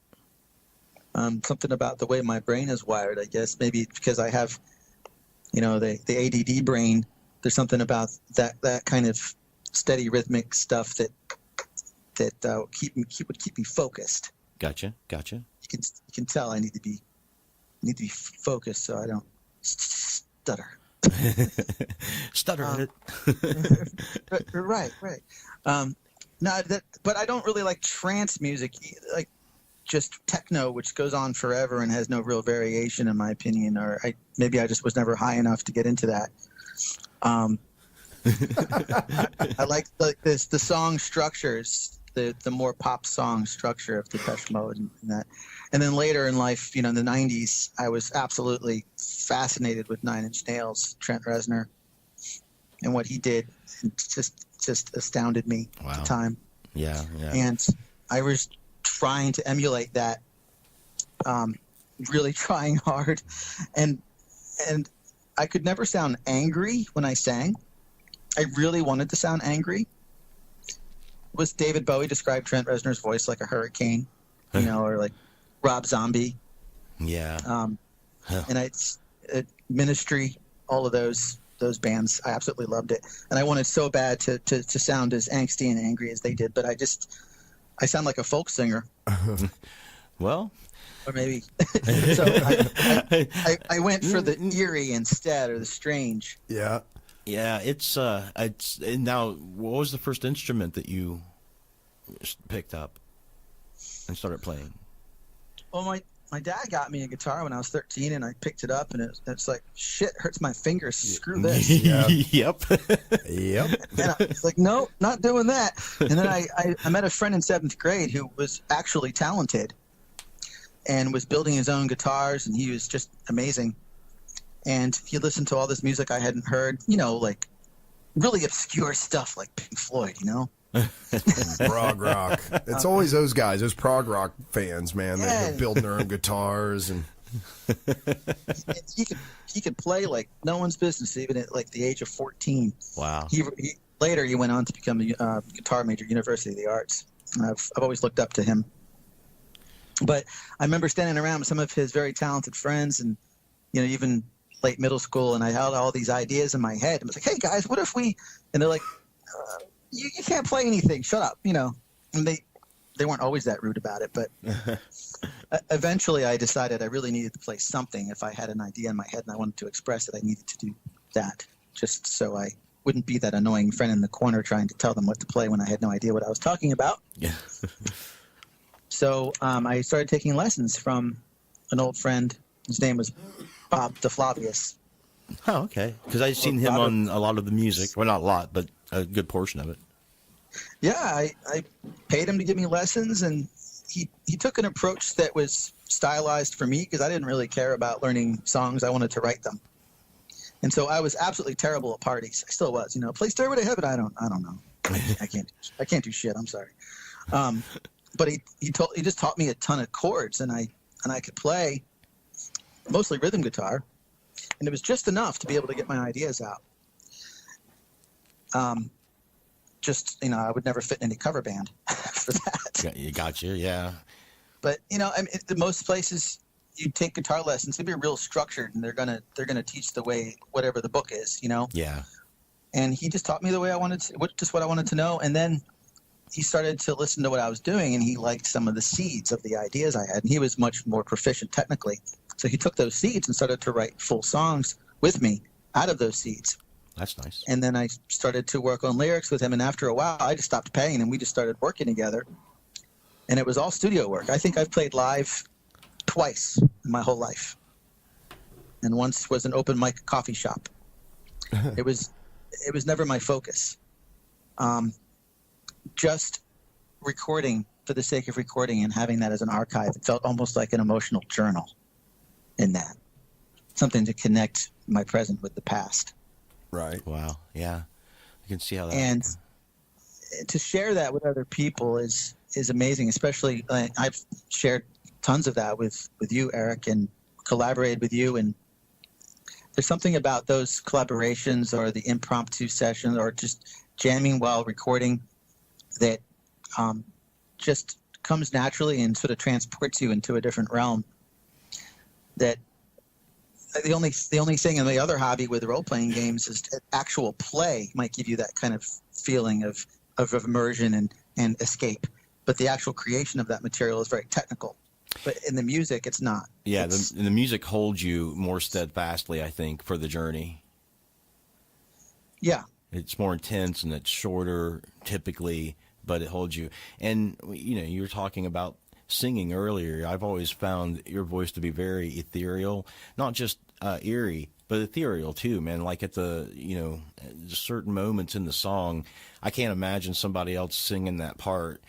Something about the way my brain is wired, I guess. Maybe because I have, the ADD brain. There's something about that kind of steady rhythmic stuff that would keep me focused. Gotcha. You can tell I need to be focused so I don't stutter. Stutter it. Right. No, but I don't really like trance music, like just techno, which goes on forever and has no real variation, in my opinion. Or maybe I just was never high enough to get into that. I like the song structures, the more pop song structure of Depeche Mode and that. And then later in life, in the 90s, I was absolutely fascinated with Nine Inch Nails, Trent Reznor, and what he did. It just astounded me at the time. Yeah. And I was trying to emulate that, really trying hard. And I could never sound angry when I sang. I really wanted to sound angry. Was David Bowie described Trent Reznor's voice like a hurricane, or like Rob Zombie. Yeah. And Ministry, all of those bands, I absolutely loved it. And I wanted so bad to sound as angsty and angry as they did, but I sound like a folk singer. Well, or maybe. So I went for the eerie instead, or the strange. Yeah. Yeah, it's and now, what was the first instrument that you picked up and started playing? Well, my dad got me a guitar when I was 13, and I picked it up, and it's like, shit, hurts my fingers. Screw this. Yep. Yep. And I was like, no, not doing that. And then I met a friend in 7th grade who was actually talented and was building his own guitars, and he was just amazing. And he listened to all this music I hadn't heard, like really obscure stuff like Pink Floyd, Prog rock. It's always those guys, those prog rock fans, man. They're building their own guitars, and he could play like no one's business, even at like the age of 14. Wow. Later he went on to become a guitar major at University of the Arts. And I've always looked up to him. But I remember standing around with some of his very talented friends, and even late middle school, and I had all these ideas in my head. I was like, hey guys, what if we, and they're like, you can't play anything, shut up, and they weren't always that rude about it, but eventually I decided I really needed to play something. If I had an idea in my head and I wanted to express it, I needed to do that, just so I wouldn't be that annoying friend in the corner trying to tell them what to play when I had no idea what I was talking about. Yeah. So I started taking lessons from an old friend. His name was Bob DeFlavius. Oh, okay. Because I've seen him on a lot of the music. Well, not a lot, but a good portion of it. Yeah, I paid him to give me lessons, and he took an approach that was stylized for me because I didn't really care about learning songs. I wanted to write them. And so I was absolutely terrible at parties. I still was. Play Stairway to Heaven. I don't know. I can't do shit. I'm sorry. But he just taught me a ton of chords, and I could play mostly rhythm guitar, and it was just enough to be able to get my ideas out. I would never fit in any cover band for that. You got you, yeah. But most places you take guitar lessons, they'd be real structured, and they're gonna teach the way whatever the book is, Yeah. And he just taught me the way I wanted to, what I wanted to know, and then he started to listen to what I was doing, and he liked some of the seeds of the ideas I had, and he was much more proficient technically. So he took those seeds and started to write full songs with me out of those seeds. That's nice. And then I started to work on lyrics with him, and after a while, I just stopped paying, and we just started working together. And it was all studio work. I think I've played live twice in my whole life. And once was an open mic coffee shop. It was never my focus. Just recording for the sake of recording and having that as an archive. It felt almost like an emotional journal in that. Something to connect my present with the past. Right. Wow. Yeah. I can see how that. And to share that with other people is amazing. Especially, I've shared tons of that with you, Eric, and collaborated with you. And there's something about those collaborations or the impromptu sessions or just jamming while recording that just comes naturally and sort of transports you into a different realm. That the only thing in the other hobby with role-playing games is actual play might give you that kind of feeling of immersion and escape. But the actual creation of that material is very technical. But in the music, it's not. Yeah, the music holds you more steadfastly, I think, for the journey. Yeah. It's more intense and it's shorter, typically, but it holds you. And you were talking about singing earlier. I've always found your voice to be very ethereal, not just eerie, but ethereal too, man. Like at the certain moments in the song, I can't imagine somebody else singing that part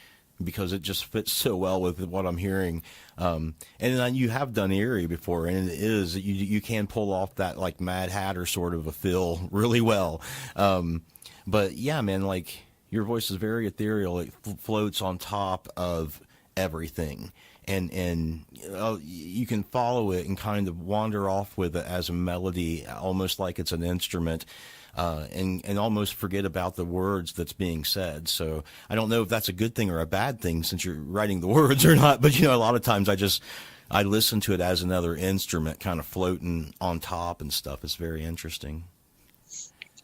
because it just fits so well with what I'm hearing. And then you have done eerie before, and it is you can pull off that like Mad Hatter sort of a feel really well. But yeah, man, like your voice is very ethereal. It floats on top of everything, and you can follow it and kind of wander off with it as a melody, almost like it's an instrument, and almost forget about the words that's being said. So I don't know if that's a good thing or a bad thing since you're writing the words or not, but a lot of times I listen to it as another instrument kind of floating on top and stuff. It's very interesting.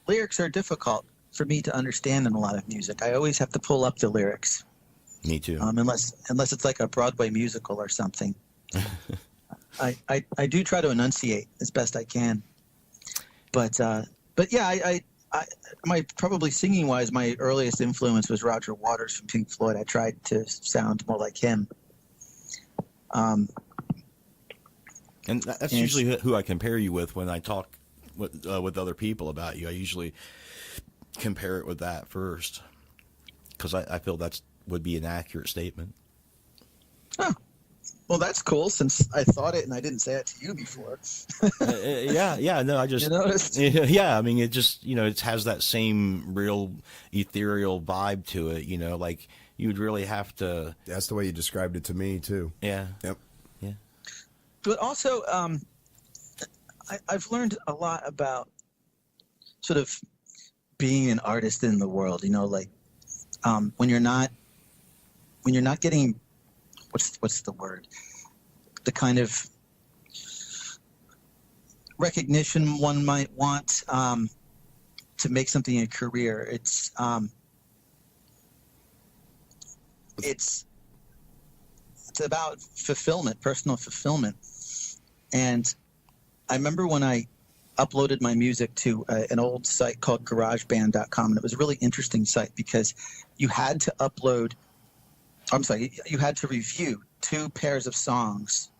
Lyrics are difficult for me to understand in a lot of music. I always have to pull up the lyrics. Me too. Unless it's like a Broadway musical or something. I do try to enunciate as best I can. But yeah, I probably singing wise, my earliest influence was Roger Waters from Pink Floyd. I tried to sound more like him. And that's usually who I compare you with when I talk with other people about you. I usually compare it with that first because I feel that's would be an accurate statement. Oh, well, that's cool since I thought it and I didn't say it to you before. Yeah, no, I just you noticed? Yeah, I mean, it just it has that same real ethereal vibe to it. Like you would really have to. That's the way you described it to me too. Yeah. Yep. Yeah. But also, I've learned a lot about sort of being an artist in the world. Like when you're not getting what's the word? The kind of recognition one might want to make something a career. It's about fulfillment, personal fulfillment. And I remember when I uploaded my music to an old site called GarageBand.com, and it was a really interesting site because you had to you had to review 2 pairs of songs,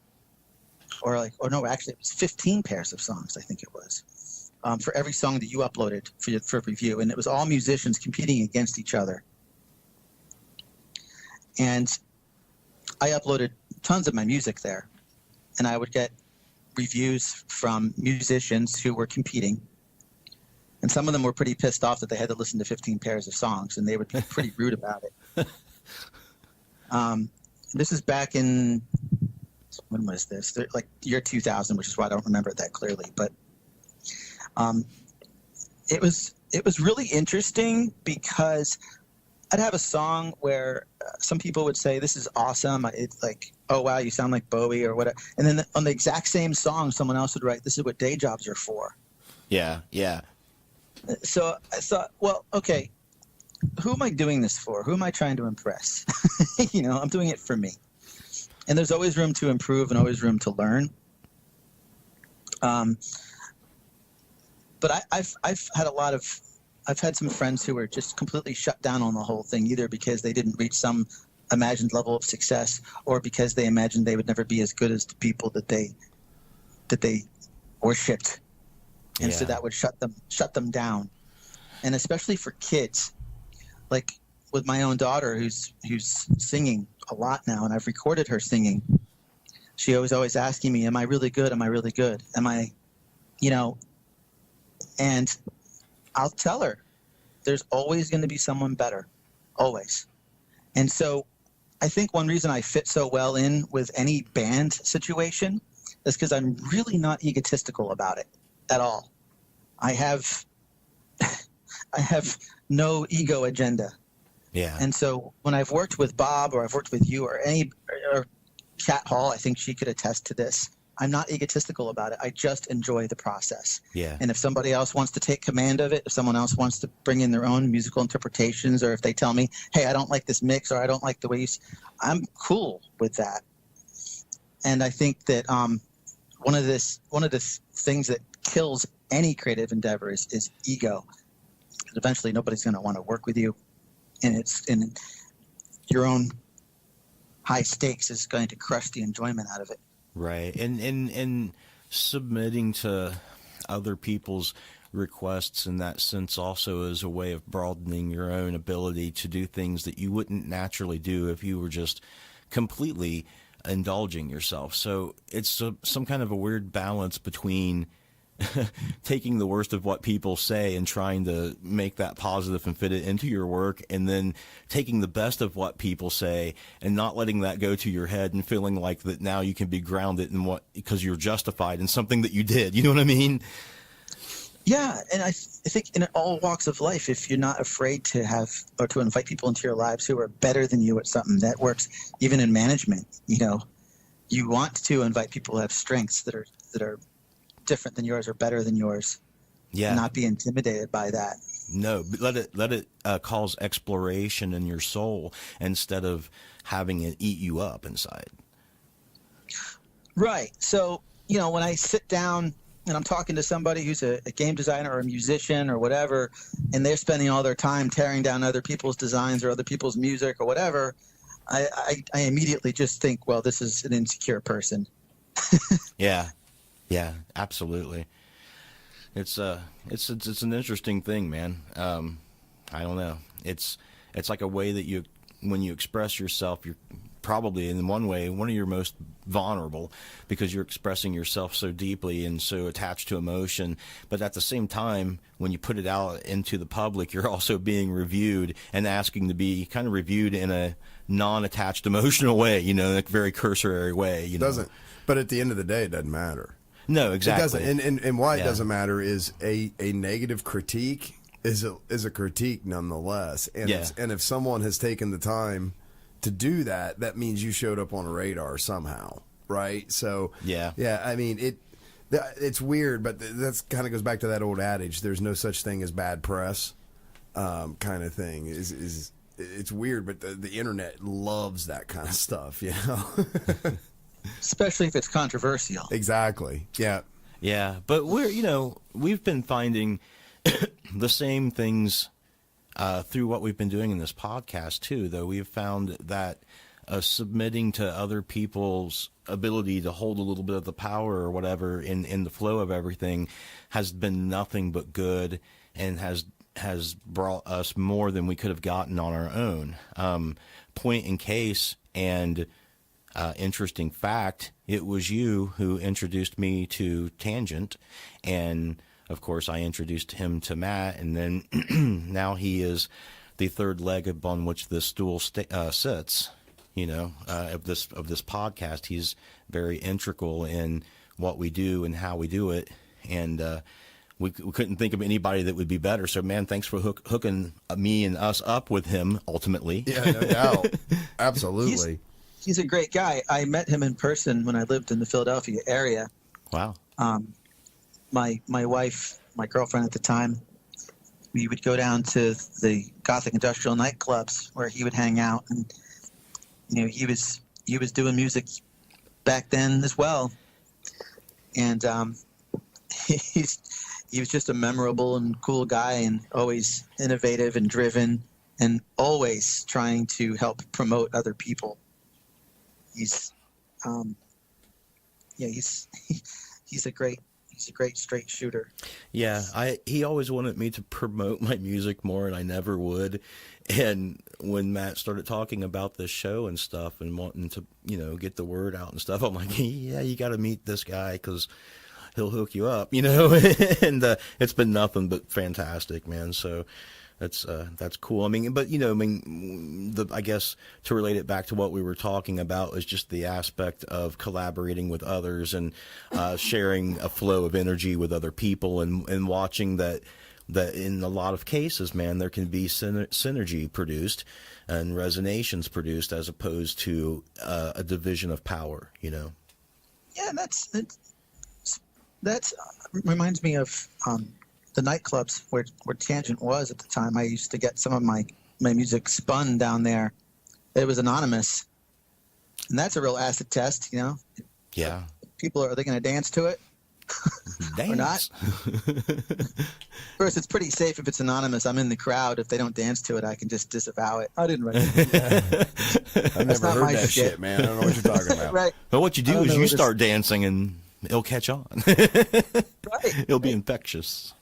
actually it was 15 pairs of songs, I think it was, for every song that you uploaded for review, and it was all musicians competing against each other. And I uploaded tons of my music there, and I would get reviews from musicians who were competing, and some of them were pretty pissed off that they had to listen to 15 pairs of songs, and they would be pretty rude about it. This is back in, when was this? Like year 2000, which is why I don't remember it that clearly. But it was really interesting because I'd have a song where some people would say, "This is awesome." It's like, "Oh wow, you sound like Bowie" or whatever. And then on the exact same song, someone else would write, "This is what day jobs are for." Yeah, yeah. So I thought, well, okay, who am I doing this for? Who am I trying to impress? I'm doing it for me. And there's always room to improve and always room to learn. But I've had some friends who were just completely shut down on the whole thing, either because they didn't reach some imagined level of success or because they imagined they would never be as good as the people that they worshipped. And so that would shut them down. And especially for kids, like with my own daughter who's singing a lot now, and I've recorded her singing. She was always asking me, "Am I really good? Am I really good? Am I, And I'll tell her, there's always going to be someone better, always. And so I think one reason I fit so well in with any band situation is because I'm really not egotistical about it at all. I have no ego agenda. Yeah. And so when I've worked with Bob or I've worked with you or Kat Hall, I think she could attest to this. I'm not egotistical about it. I just enjoy the process. Yeah. And if somebody else wants to take command of it, if someone else wants to bring in their own musical interpretations, or if they tell me, "Hey, I don't like this mix," or "I don't like the way I'm cool with that. And I think that one of the things that kills any creative endeavor is ego. Because eventually nobody's going to want to work with you. and your own high stakes is going to crush the enjoyment out of it. Right. And submitting to other people's requests in that sense also is a way of broadening your own ability to do things that you wouldn't naturally do if you were just completely indulging yourself. So it's some kind of a weird balance between taking the worst of what people say and trying to make that positive and fit it into your work, and then taking the best of what people say and not letting that go to your head and feeling like that now you can be grounded in what, because you're justified in something that you did. You know what I mean? Yeah, and I think in all walks of life, if you're not afraid to have or to invite people into your lives who are better than you at something, that works even in management. You know, you want to invite people who have strengths that are different than yours or better than yours. Yeah. Not be intimidated by that. No, let it cause exploration in your soul instead of having it eat you up inside. Right. So, you know, when I sit down and I'm talking to somebody who's a game designer or a musician or whatever, and they're spending all their time tearing down other people's designs or other people's music or whatever, I immediately just think, well, this is an insecure person. Yeah, absolutely. It's an interesting thing, man. I don't know. It's like a way that when you express yourself, you're probably in one way one of your most vulnerable, because you're expressing yourself so deeply and so attached to emotion. But at the same time, when you put it out into the public, you're also being reviewed and asking to be kind of reviewed in a non-attached emotional way, you know, like very cursory way. You know? Doesn't. But at the end of the day, it doesn't matter. No, exactly. It doesn't. And why it doesn't matter is a negative critique is a critique nonetheless. And if someone has taken the time to do that, that means you showed up on a radar somehow, right? So yeah. I mean, it's weird, but that's kind of goes back to that old adage: "There's no such thing as bad press," kind of thing. It's weird, but the internet loves that kind of stuff, you know. Especially if it's controversial. Exactly. Yeah. Yeah, but we've been finding the same things through what we've been doing in this podcast too, though. We've found that submitting to other people's ability to hold a little bit of the power or whatever in the flow of everything has been nothing but good, and has brought us more than we could have gotten on our own. Point in case, and interesting fact, it was you who introduced me to Tangent, and of course I introduced him to Matt, and then now he is the third leg upon which this stool sits, you know, of this podcast. He's very integral in what we do and how we do it, and we couldn't think of anybody that would be better. So, man, thanks for hooking me and us up with him ultimately. Yeah, no doubt. Absolutely. He's a great guy. I met him in person when I lived in the Philadelphia area. Wow. My wife, my girlfriend at the time, we would go down to the Gothic industrial nightclubs where he would hang out, and you know, he was doing music back then as well, and he was just a memorable and cool guy, and always innovative and driven, and always trying to help promote other people. He's a great straight shooter. Yeah, he always wanted me to promote my music more, and I never would. And when Matt started talking about this show and stuff and wanting to, you know, get the word out and stuff, I'm like, yeah, you got to meet this guy because he'll hook you up, you know. And it's been nothing but fantastic, man. So that's cool. I mean, but I guess to relate it back to what we were talking about is just the aspect of collaborating with others and sharing a flow of energy with other people, and watching that in a lot of cases, man, there can be synergy produced and resonations produced as opposed to a division of power, you know. Yeah, that reminds me of the nightclubs where Tangent was at the time. I used to get some of my music spun down there. It was anonymous, and that's a real acid test, you know. Yeah. People, are they going to dance to it? Dance. Or not. First, it's pretty safe if it's anonymous. I'm in the crowd. If they don't dance to it, I can just disavow it. I didn't write it. I've never heard that shit, man. I don't know what you're talking about. Right. Well, what you do is you start dancing and it'll catch on. Right. It'll be infectious.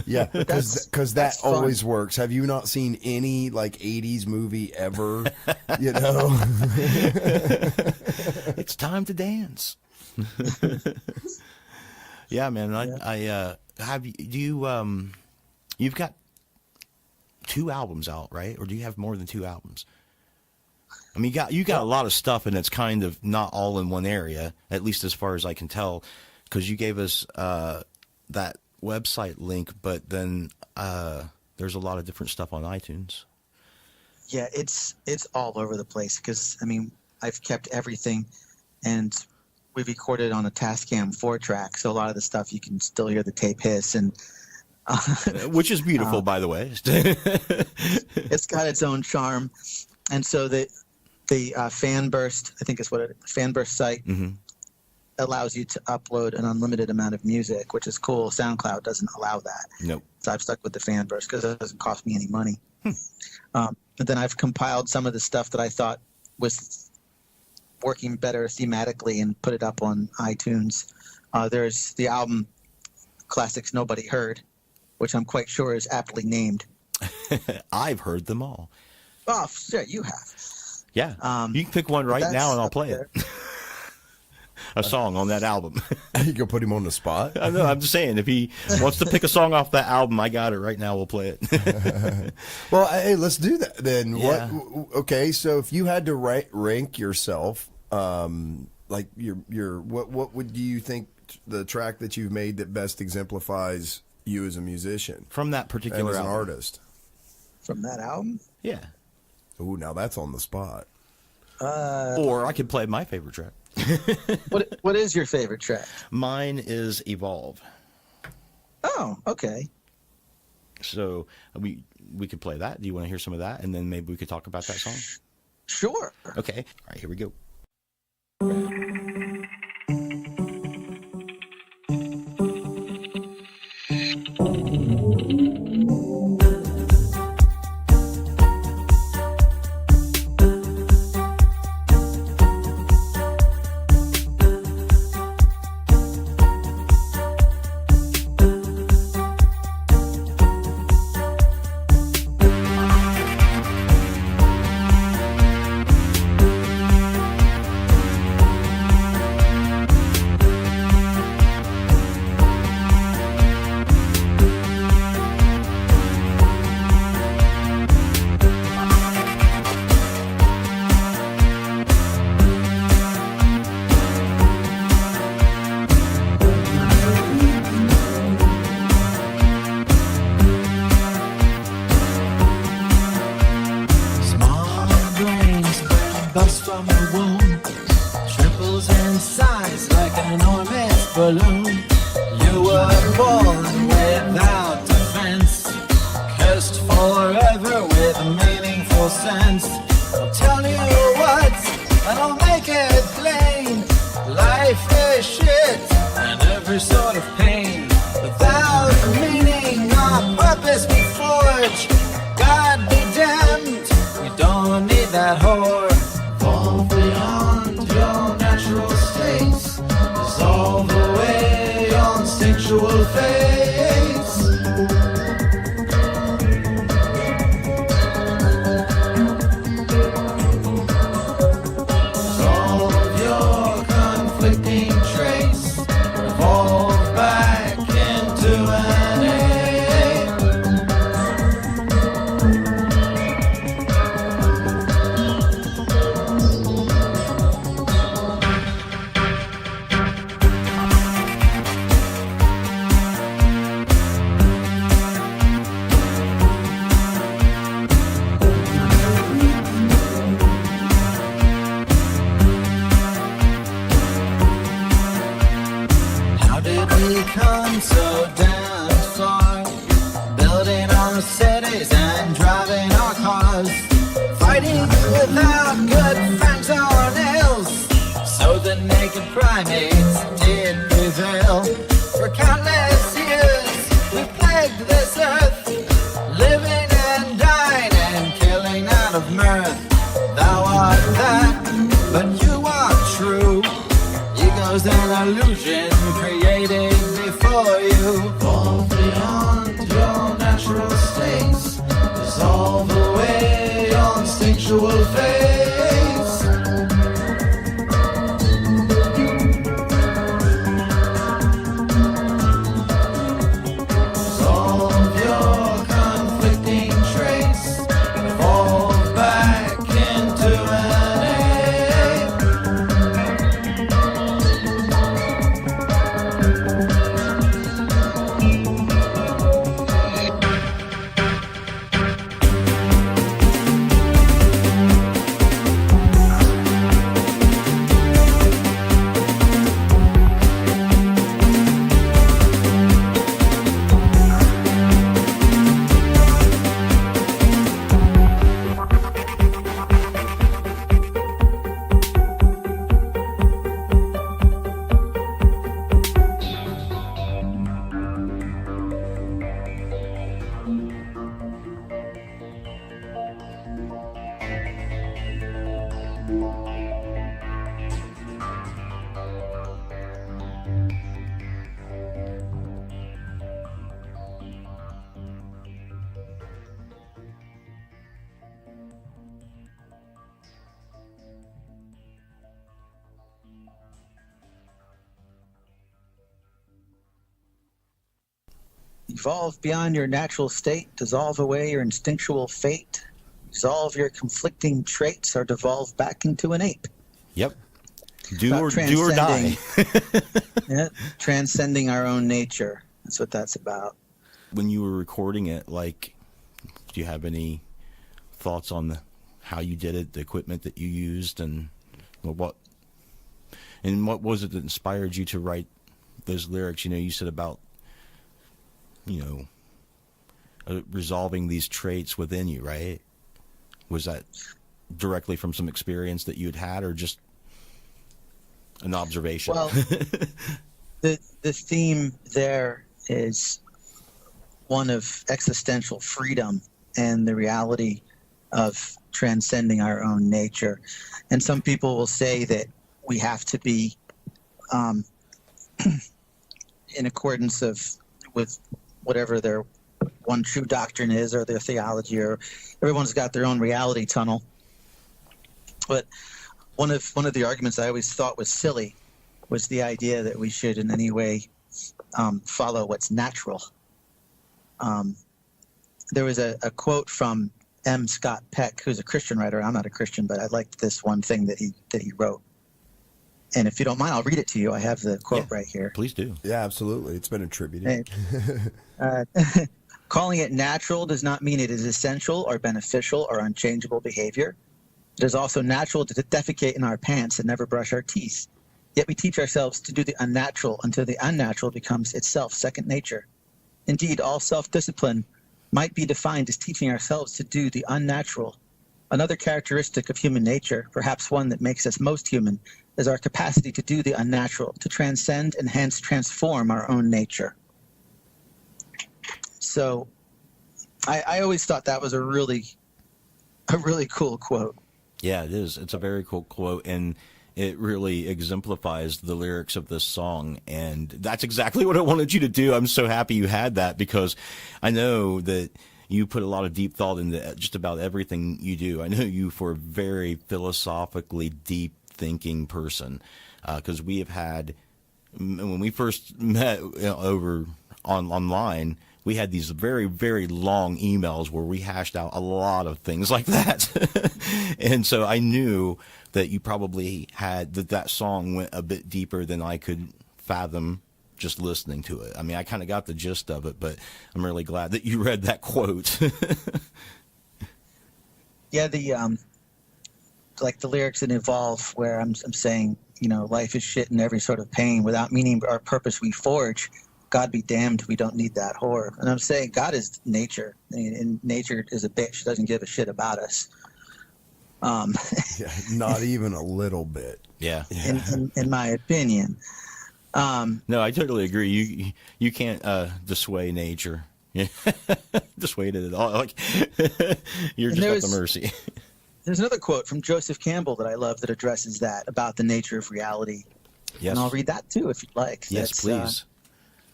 Yeah, because that that's fun. always works. Have you not seen any like 80s movie ever? You know? It's time to dance. Yeah, man. I have you. You've got 2 albums out, right? Or do you have more than 2 albums? I mean, you got a lot of stuff, and it's kind of not all in one area, at least as far as I can tell, because you gave us that website link, but then there's a lot of different stuff on iTunes. Yeah, it's all over the place because, I mean, I've kept everything, and we recorded on a Tascam 4-track, so a lot of the stuff you can still hear the tape hiss, and which is beautiful, by the way. It's got its own charm, and so the fan burst, I think is what fan burst site allows you to upload an unlimited amount of music, which is cool. SoundCloud doesn't allow that. Nope. So I've stuck with the fan burst because it doesn't cost me any money. But then I've compiled some of the stuff that I thought was working better thematically and put it up on iTunes. There's the album Classics Nobody Heard, which I'm quite sure is aptly named. I've heard them all. Oh, shit, you have. Yeah. You can pick one right now and I'll play it. A song on that album. You can put him on the spot. I know. I'm just saying, if he wants to pick a song off that album, I got it right now. We'll play it. Well, hey, let's do that then. Yeah. Okay, so if you had to rank yourself, like what would you think the track that you've made that best exemplifies you as a musician From that and particular as an album. artist? From that album? Yeah. Ooh, now that's on the spot. Or I could play my favorite track. What is your favorite track? Mine is Evolve. Oh, okay. So we could play that. Do you want to hear some of that? And then maybe we could talk about that song? Sure. Okay. All right, here we go. balloon. You were born without defense, cursed forever with a meaningful sense. I'll tell you what, and I'll make it plain. Life is shit, and every sort of pain. Without meaning or purpose we forge. God be damned, we don't need that whore. Evolve beyond your natural states. Dissolve away your instinctual fates. Dissolve your conflicting traits. Evolve back into an ape. How did we come so damn far? Building our cities and driving our cars, fighting without good fangs or nails, so the naked primates did prevail. For of mirth. Thou art that, but you are true. Ego's an illusion created before you. Fall beyond your natural states. Dissolve away your instinctual face. Dissolve your conflicting traits. Evolve back into an ape. Evolve beyond your natural state, dissolve away your instinctual fate, resolve your conflicting traits, or devolve back into an ape. Yep. Do or die. Yeah, transcending our own nature. That's what that's about. When you were recording it, like, do you have any thoughts on how you did it, the equipment that you used, and what was it that inspired you to write those lyrics? You know, you said about, resolving these traits within you, right? Was that directly from some experience that you had or just an observation? Well, the theme there is one of existential freedom and the reality of transcending our own nature. And some people will say that we have to be in accordance with whatever their one true doctrine is or their theology, or everyone's got their own reality tunnel. But one of the arguments I always thought was silly was the idea that we should in any way follow what's natural. There was a quote from M. Scott Peck, who's a Christian writer. I'm not a Christian, but I liked this one thing that he wrote. And if you don't mind, I'll read it to you. I have the quote right here. Please do. Yeah, absolutely. It's been attributed. Calling it natural does not mean it is essential or beneficial or unchangeable behavior. It is also natural to defecate in our pants and never brush our teeth. Yet we teach ourselves to do the unnatural until the unnatural becomes itself second nature. Indeed, all self-discipline might be defined as teaching ourselves to do the unnatural. Another characteristic of human nature, perhaps one that makes us most human, is our capacity to do the unnatural, to transcend and hence transform our own nature. So I always thought that was a really cool quote. Yeah, it is. It's a very cool quote, and it really exemplifies the lyrics of this song, and that's exactly what I wanted you to do. I'm so happy you had that, because I know that you put a lot of deep thought into just about everything you do. I know you for a very philosophically deep thinking person, because we have had, when we first met over online, we had these very, very long emails where we hashed out a lot of things like that. And so I knew that you probably had that song went a bit deeper than I could fathom just listening to it. I mean, I kind of got the gist of it, but I'm really glad that you read that quote. Yeah, the lyrics in Evolve, where I'm saying, life is shit and every sort of pain. Without meaning or purpose we forge. God be damned, we don't need that whore. And I'm saying God is nature, and nature is a bitch. Doesn't give a shit about us. Yeah, not even a little bit. Yeah. In my opinion. No, I totally agree. You can't dissuade nature. Dissuade it at all. Like, you're just at the mercy. There's another quote from Joseph Campbell that I love that addresses that about the nature of reality. Yes. And I'll read that too if you'd like. Yes, That's, please.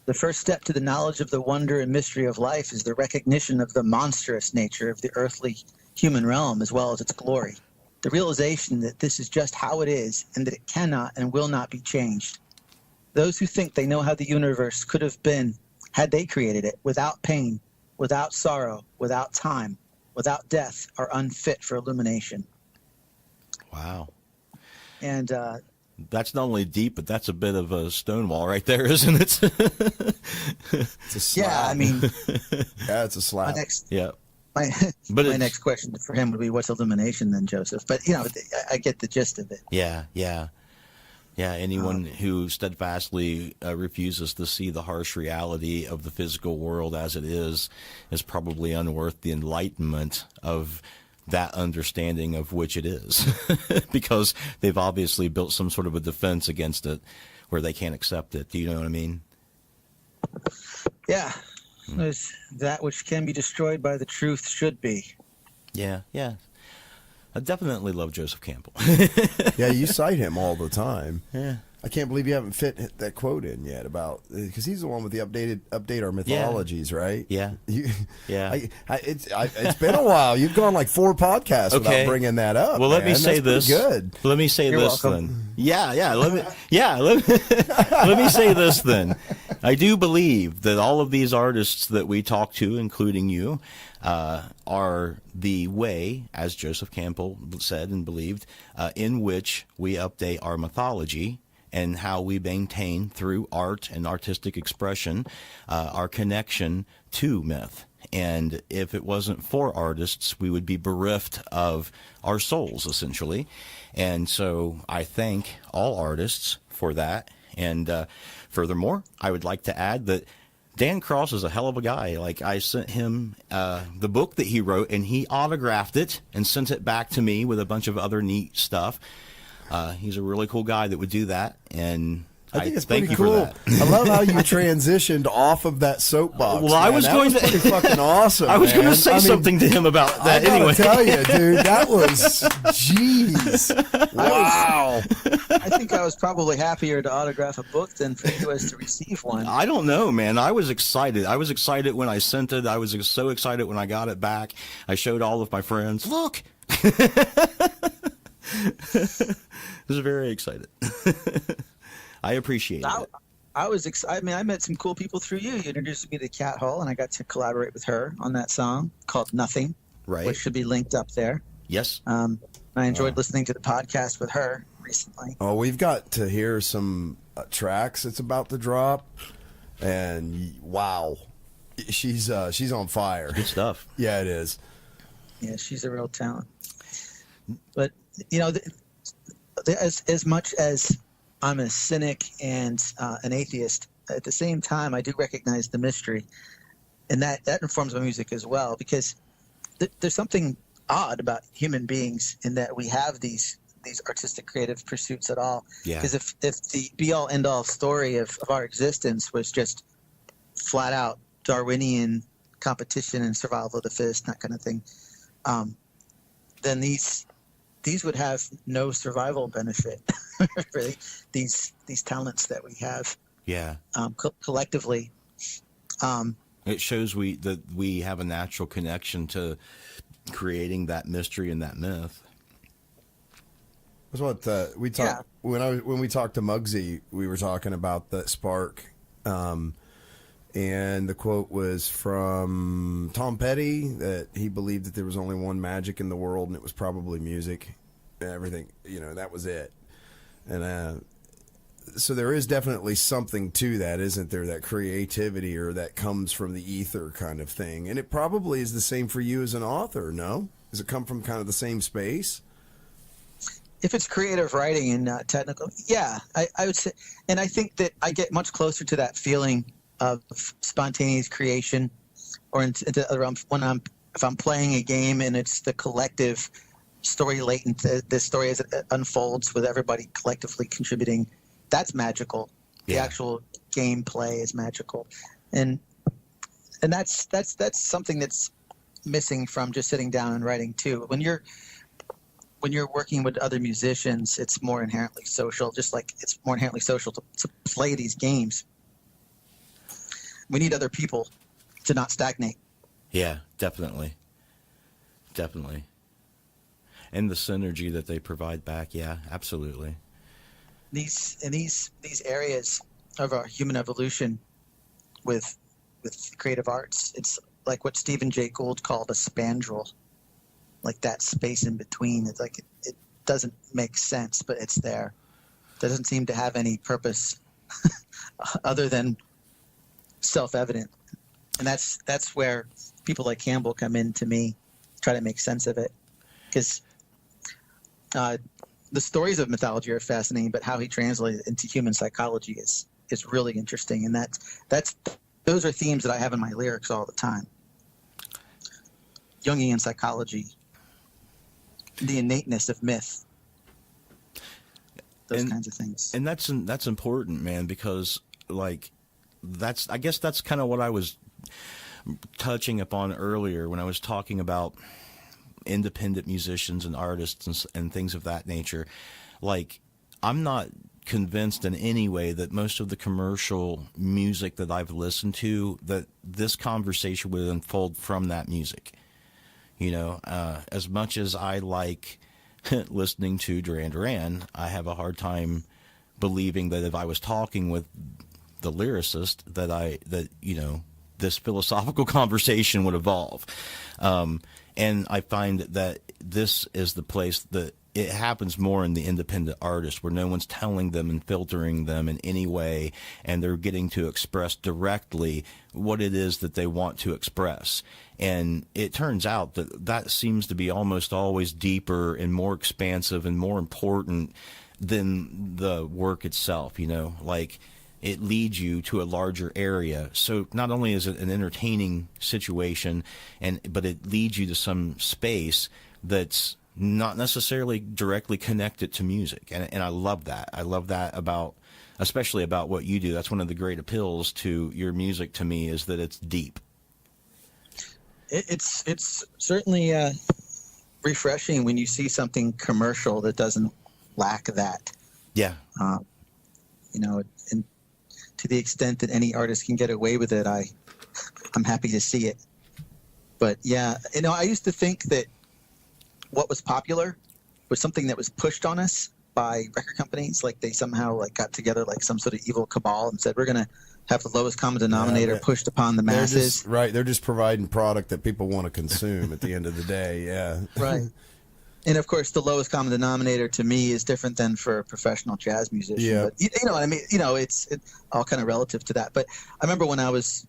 The first step to the knowledge of the wonder and mystery of life is the recognition of the monstrous nature of the earthly human realm as well as its glory. The realization that this is just how it is and that it cannot and will not be changed. Those who think they know how the universe could have been had they created it without pain, without sorrow, without time, without death are unfit for illumination. Wow. And That's not only deep, but that's a bit of a stonewall right there, isn't it? It's a slap. yeah, I mean, Yeah, it's a slap. my But my it's- next question for him would be, what's illumination then, Joseph? But, I get the gist of it. Yeah. Anyone who steadfastly refuses to see the harsh reality of the physical world as it is probably unworth the enlightenment of that understanding of which it is, because they've obviously built some sort of a defense against it where they can't accept it. Do you know what I mean? Yeah. There's that which can be destroyed by the truth should be. Yeah. I definitely love Joseph Campbell. Yeah, you cite him all the time. Yeah. I can't believe you haven't fit that quote in yet about, because he's the one with the update our mythologies, right? Yeah. Yeah. It's been a while. You've gone like 4 podcasts Okay. without bringing that up. Well, let me man. say That's this. pretty Good. Let me say You're this welcome. then. Let me say this then. I do believe that all of these artists that we talk to, including you, are the way, as Joseph Campbell said and believed, in which we update our mythology and how we maintain through art and artistic expression our connection to myth. And if it wasn't for artists, we would be bereft of our souls, essentially. And so I thank all artists for that. And furthermore, I would like to add that Dan Cross is a hell of a guy. Like, I sent him the book that he wrote, and he autographed it and sent it back to me with a bunch of other neat stuff. He's a really cool guy that would do that, and I think it's thank pretty you cool. for that. I love how you transitioned off of that soapbox. Well, I man. was That going was to- pretty fucking awesome. I was going man. to say I mean, something to him about I that gotta anyway. tell you, dude, that was jeez. Wow. I think I was probably happier to autograph a book than for you as to receive one. I don't know, man. I was excited. I was excited when I sent it. I was so excited when I got it back. I showed all of my friends. Look. I was very excited. I appreciate it. I was excited. I mean, I met some cool people through you. You introduced me to Cat Hall, and I got to collaborate with her on that song called Nothing, Right. which should be linked up there. Yes. I enjoyed listening to the podcast with her recently. Oh, we've got to hear some tracks that's about to drop, and wow, she's on fire. Good stuff. Yeah, it is. Yeah, she's a real talent. But, as much as I'm a cynic and an atheist, at the same time, I do recognize the mystery. And that informs my music as well, because there's something odd about human beings in that we have these artistic creative pursuits at all. Yeah. Because if the be-all, end-all story of our existence was just flat-out Darwinian competition and survival of the fittest, that kind of thing, then these would have no survival benefit. Really, these talents that we have, Yeah. Collectively. It shows that we have a natural connection to creating that mystery and that myth. That's what we talked when we talked to Muggsy. We were talking about that spark, and the quote was from Tom Petty that he believed that there was only one magic in the world, and it was probably music. Everything, that was it. And so there is definitely something to that, isn't there? That creativity or that comes from the ether kind of thing. And it probably is the same for you as an author, no? Does it come from kind of the same space? If it's creative writing and not technical, yeah, I would say. And I think that I get much closer to that feeling of spontaneous creation, or into other realms if I'm playing a game and it's the collective story latent, the story as it unfolds with everybody collectively contributing. That's magical. The Yeah. actual gameplay is magical, and that's something that's missing from just sitting down and writing too. When you're when you're working with other musicians, it's more inherently social, just like it's more inherently social to play these games. We need other people to not stagnate. Yeah, definitely. Definitely. And the synergy that they provide back, yeah, absolutely. These areas of our human evolution with creative arts, it's like what Stephen Jay Gould called a spandrel, like that space in between. It's like it doesn't make sense, but it's there. It doesn't seem to have any purpose other than self-evident, and that's where people like Campbell come in to me, try to make sense of it, because the stories of mythology are fascinating, but how he translates it into human psychology is really interesting, and those are themes that I have in my lyrics all the time. Jungian psychology, the innateness of myth, those kinds of things. And that's important, man, because I guess that's kind of what I was touching upon earlier when I was talking about independent musicians and artists and things of that nature. Like, I'm not convinced in any way that most of the commercial music that I've listened to, that this conversation would unfold from that music. You know, as much as I like listening to Duran Duran, I have a hard time believing that if I was talking with the lyricist that this philosophical conversation would evolve. And I find that this is the place that it happens more in the independent artist, where no one's telling them and filtering them in any way, and they're getting to express directly what it is that they want to express. And it turns out that seems to be almost always deeper and more expansive and more important than the work itself, like it leads you to a larger area. So not only is it an entertaining situation, but it leads you to some space that's not necessarily directly connected to music. And I love that. I love that especially about what you do. That's one of the great appeals to your music to me, is that it's deep. It's certainly refreshing when you see something commercial that doesn't lack that. Yeah. And to the extent that any artist can get away with it, I'm happy to see it. But yeah, I used to think that what was popular was something that was pushed on us by record companies. Like they somehow got together like some sort of evil cabal and said, we're going to have the lowest common denominator pushed upon the masses. They're just providing product that people want to consume at the end of the day. Yeah. Right. And of course, the lowest common denominator to me is different than for a professional jazz musician. Yeah. But you know what I mean? It's all kind of relative to that. But I remember when I was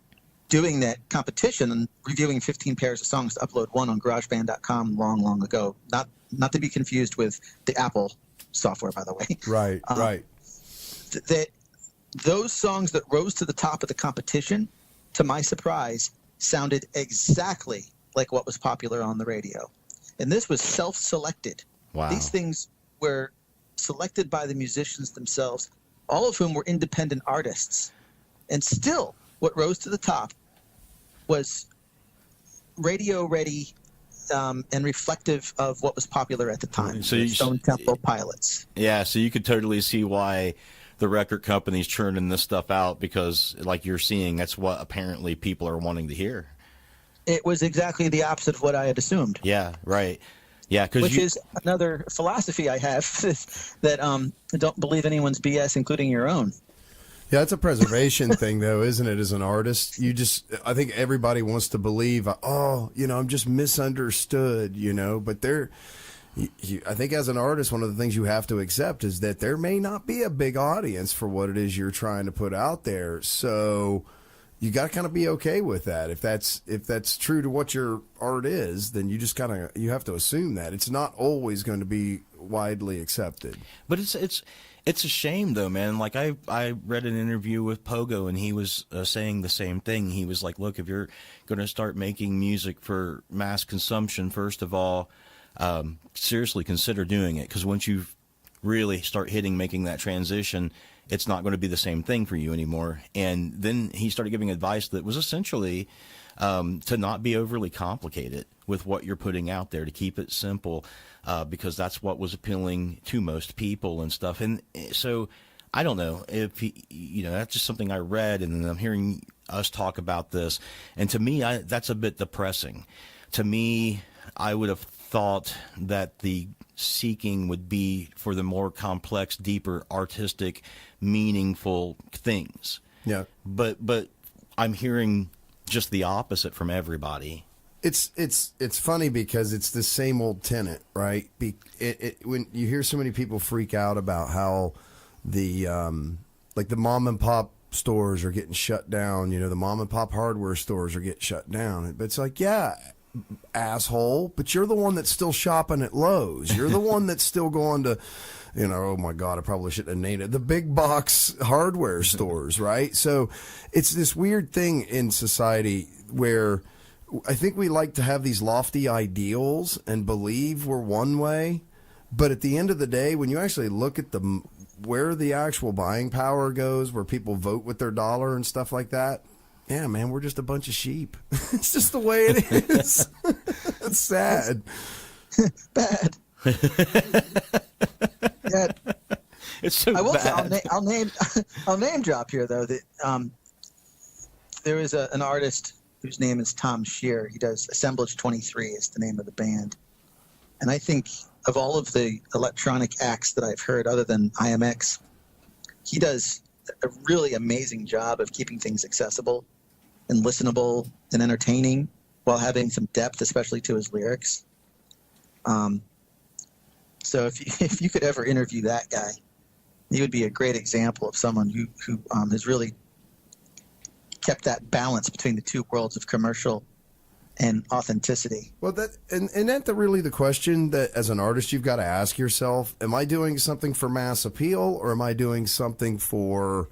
doing that competition and reviewing 15 pairs of songs to upload one on GarageBand.com long ago. Not to be confused with the Apple software, by the way. Right, right. That those songs that rose to the top of the competition, to my surprise, sounded exactly like what was popular on the radio. And this was self-selected. Wow. These things were selected by the musicians themselves, all of whom were independent artists. And still, what rose to the top was radio-ready and reflective of what was popular at the time. So Stone Temple Pilots. Yeah, so you could totally see why the record company's churning this stuff out, because, like you're seeing, that's what apparently people are wanting to hear. It was exactly the opposite of what I had assumed. Yeah, right. Yeah, which is another philosophy I have, that don't believe anyone's BS, including your own. Yeah, it's a preservation thing, though, isn't it? As an artist, I think everybody wants to believe, I'm just misunderstood, but I think as an artist, one of the things you have to accept is that there may not be a big audience for what it is you're trying to put out there. So you got to kind of be okay with that. If that's true to what your art is, then you just you have to assume that it's not always going to be widely accepted. But it's a shame, though, man. Like, I read an interview with Pogo, and he was saying the same thing. He was like, look, if you're going to start making music for mass consumption, first of all, seriously consider doing it. Because once you really start making that transition, it's not going to be the same thing for you anymore. And then he started giving advice that was essentially to not be overly complicated with what you're putting out there, to keep it simple, because that's what was appealing to most people and stuff. And so I don't know if, that's just something I read, and I'm hearing us talk about this. And to me, that's a bit depressing. To me, I would have thought that the seeking would be for the more complex, deeper, artistic, meaningful things. Yeah. But I'm hearing just the opposite from everybody. It's funny because it's the same old tenet, right? When you hear so many people freak out about how the mom and pop stores are getting shut down, the mom and pop hardware stores are getting shut down. But it's like, yeah, asshole, but you're the one that's still shopping at Lowe's. You're the one that's still going to, oh my God, I probably shouldn't have named it, the big box hardware stores, right? So it's this weird thing in society where I think we like to have these lofty ideals and believe we're one way, but at the end of the day, when you actually look at where the actual buying power goes, where people vote with their dollar and stuff like that, yeah, man, we're just a bunch of sheep. It's just the way it is. It's sad. Bad. Yeah. It's so bad. I'll name drop here though that there is an artist whose name is Tom Shear. He does Assemblage 23 is the name of the band. And I think of all of the electronic acts that I've heard other than IMX, he does a really amazing job of keeping things accessible and listenable and entertaining while having some depth, especially to his lyrics. So if you could ever interview that guy, he would be a great example of someone who has really kept that balance between the two worlds of commercial and authenticity. Well, isn't that really the question that as an artist you've got to ask yourself? Am I doing something for mass appeal, or am I doing something for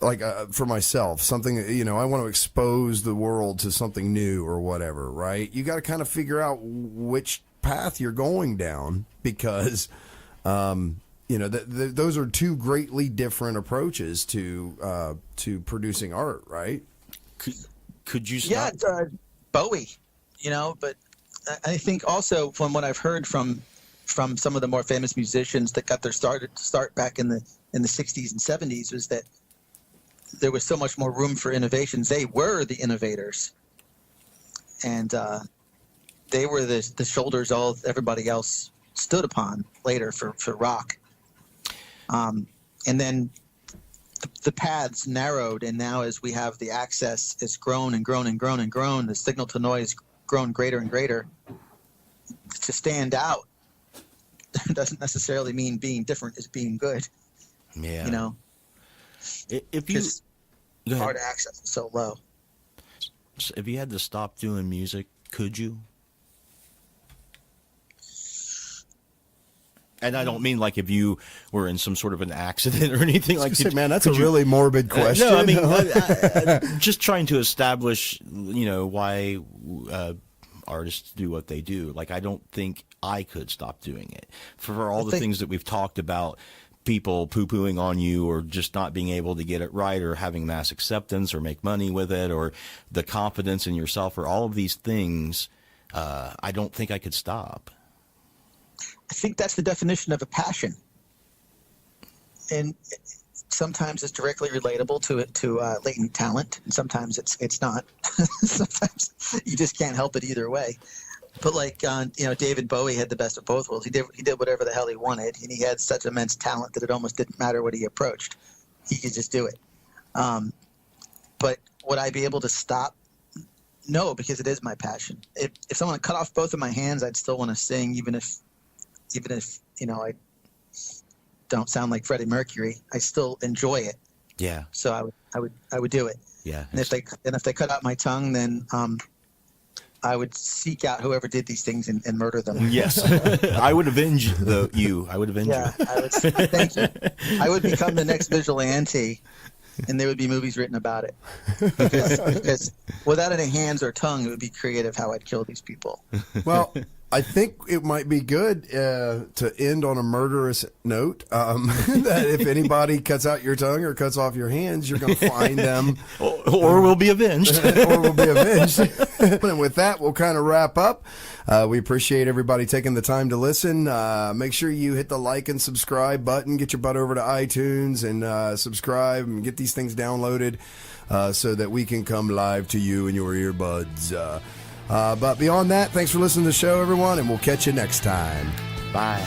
myself? Something, I want to expose the world to something new or whatever, right? You got to kind of figure out which path you're going down, because those are two greatly different approaches to producing art, right? Could you stop? Yeah, Bowie, but I think also from what I've heard from some of the more famous musicians that got their start back in the 60s and 70s was that there was so much more room for innovations. They were the innovators, and they were the shoulders everybody else stood upon later for rock. And then the paths narrowed, and now as we have the access, it's grown and grown and grown and grown. The signal to noise grown greater and greater. To stand out doesn't necessarily mean being different is being good. Yeah. If you hard access is so low. If you had to stop doing music, could you? And I don't mean like if you were in some sort of an accident or anything like that. Man, that's a really morbid question. No, I mean, just trying to establish, why artists do what they do. Like, I don't think I could stop doing it. For all the things that we've talked about, people poo-pooing on you or just not being able to get it right or having mass acceptance or make money with it or the confidence in yourself or all of these things, I don't think I could stop. I think that's the definition of a passion, and sometimes it's directly relatable to latent talent, and sometimes it's not. Sometimes you just can't help it either way. But like David Bowie had the best of both worlds. He did whatever the hell he wanted, and he had such immense talent that it almost didn't matter what he approached. He could just do it. But would I be able to stop? No, because it is my passion. If someone cut off both of my hands, I'd still want to sing, even if I don't sound like Freddie Mercury. I still enjoy it. Yeah. So I would do it. Yeah. And if they cut out my tongue, then I would seek out whoever did these things and murder them. Yes. I would avenge you. I would avenge you. I would. Thank you. I would become the next vigilante, and there would be movies written about it. Because without any hands or tongue, it would be creative how I'd kill these people. Well, I think it might be good to end on a murderous note. That if anybody cuts out your tongue or cuts off your hands, you're going to find them. Or will be avenged. Or will be avenged. And with that, we'll kind of wrap up. We appreciate everybody taking the time to listen. Make sure you hit the like and subscribe button. Get your butt over to iTunes and subscribe and get these things downloaded so that we can come live to you in your earbuds. But beyond that, thanks for listening to the show, everyone, and we'll catch you next time. Bye.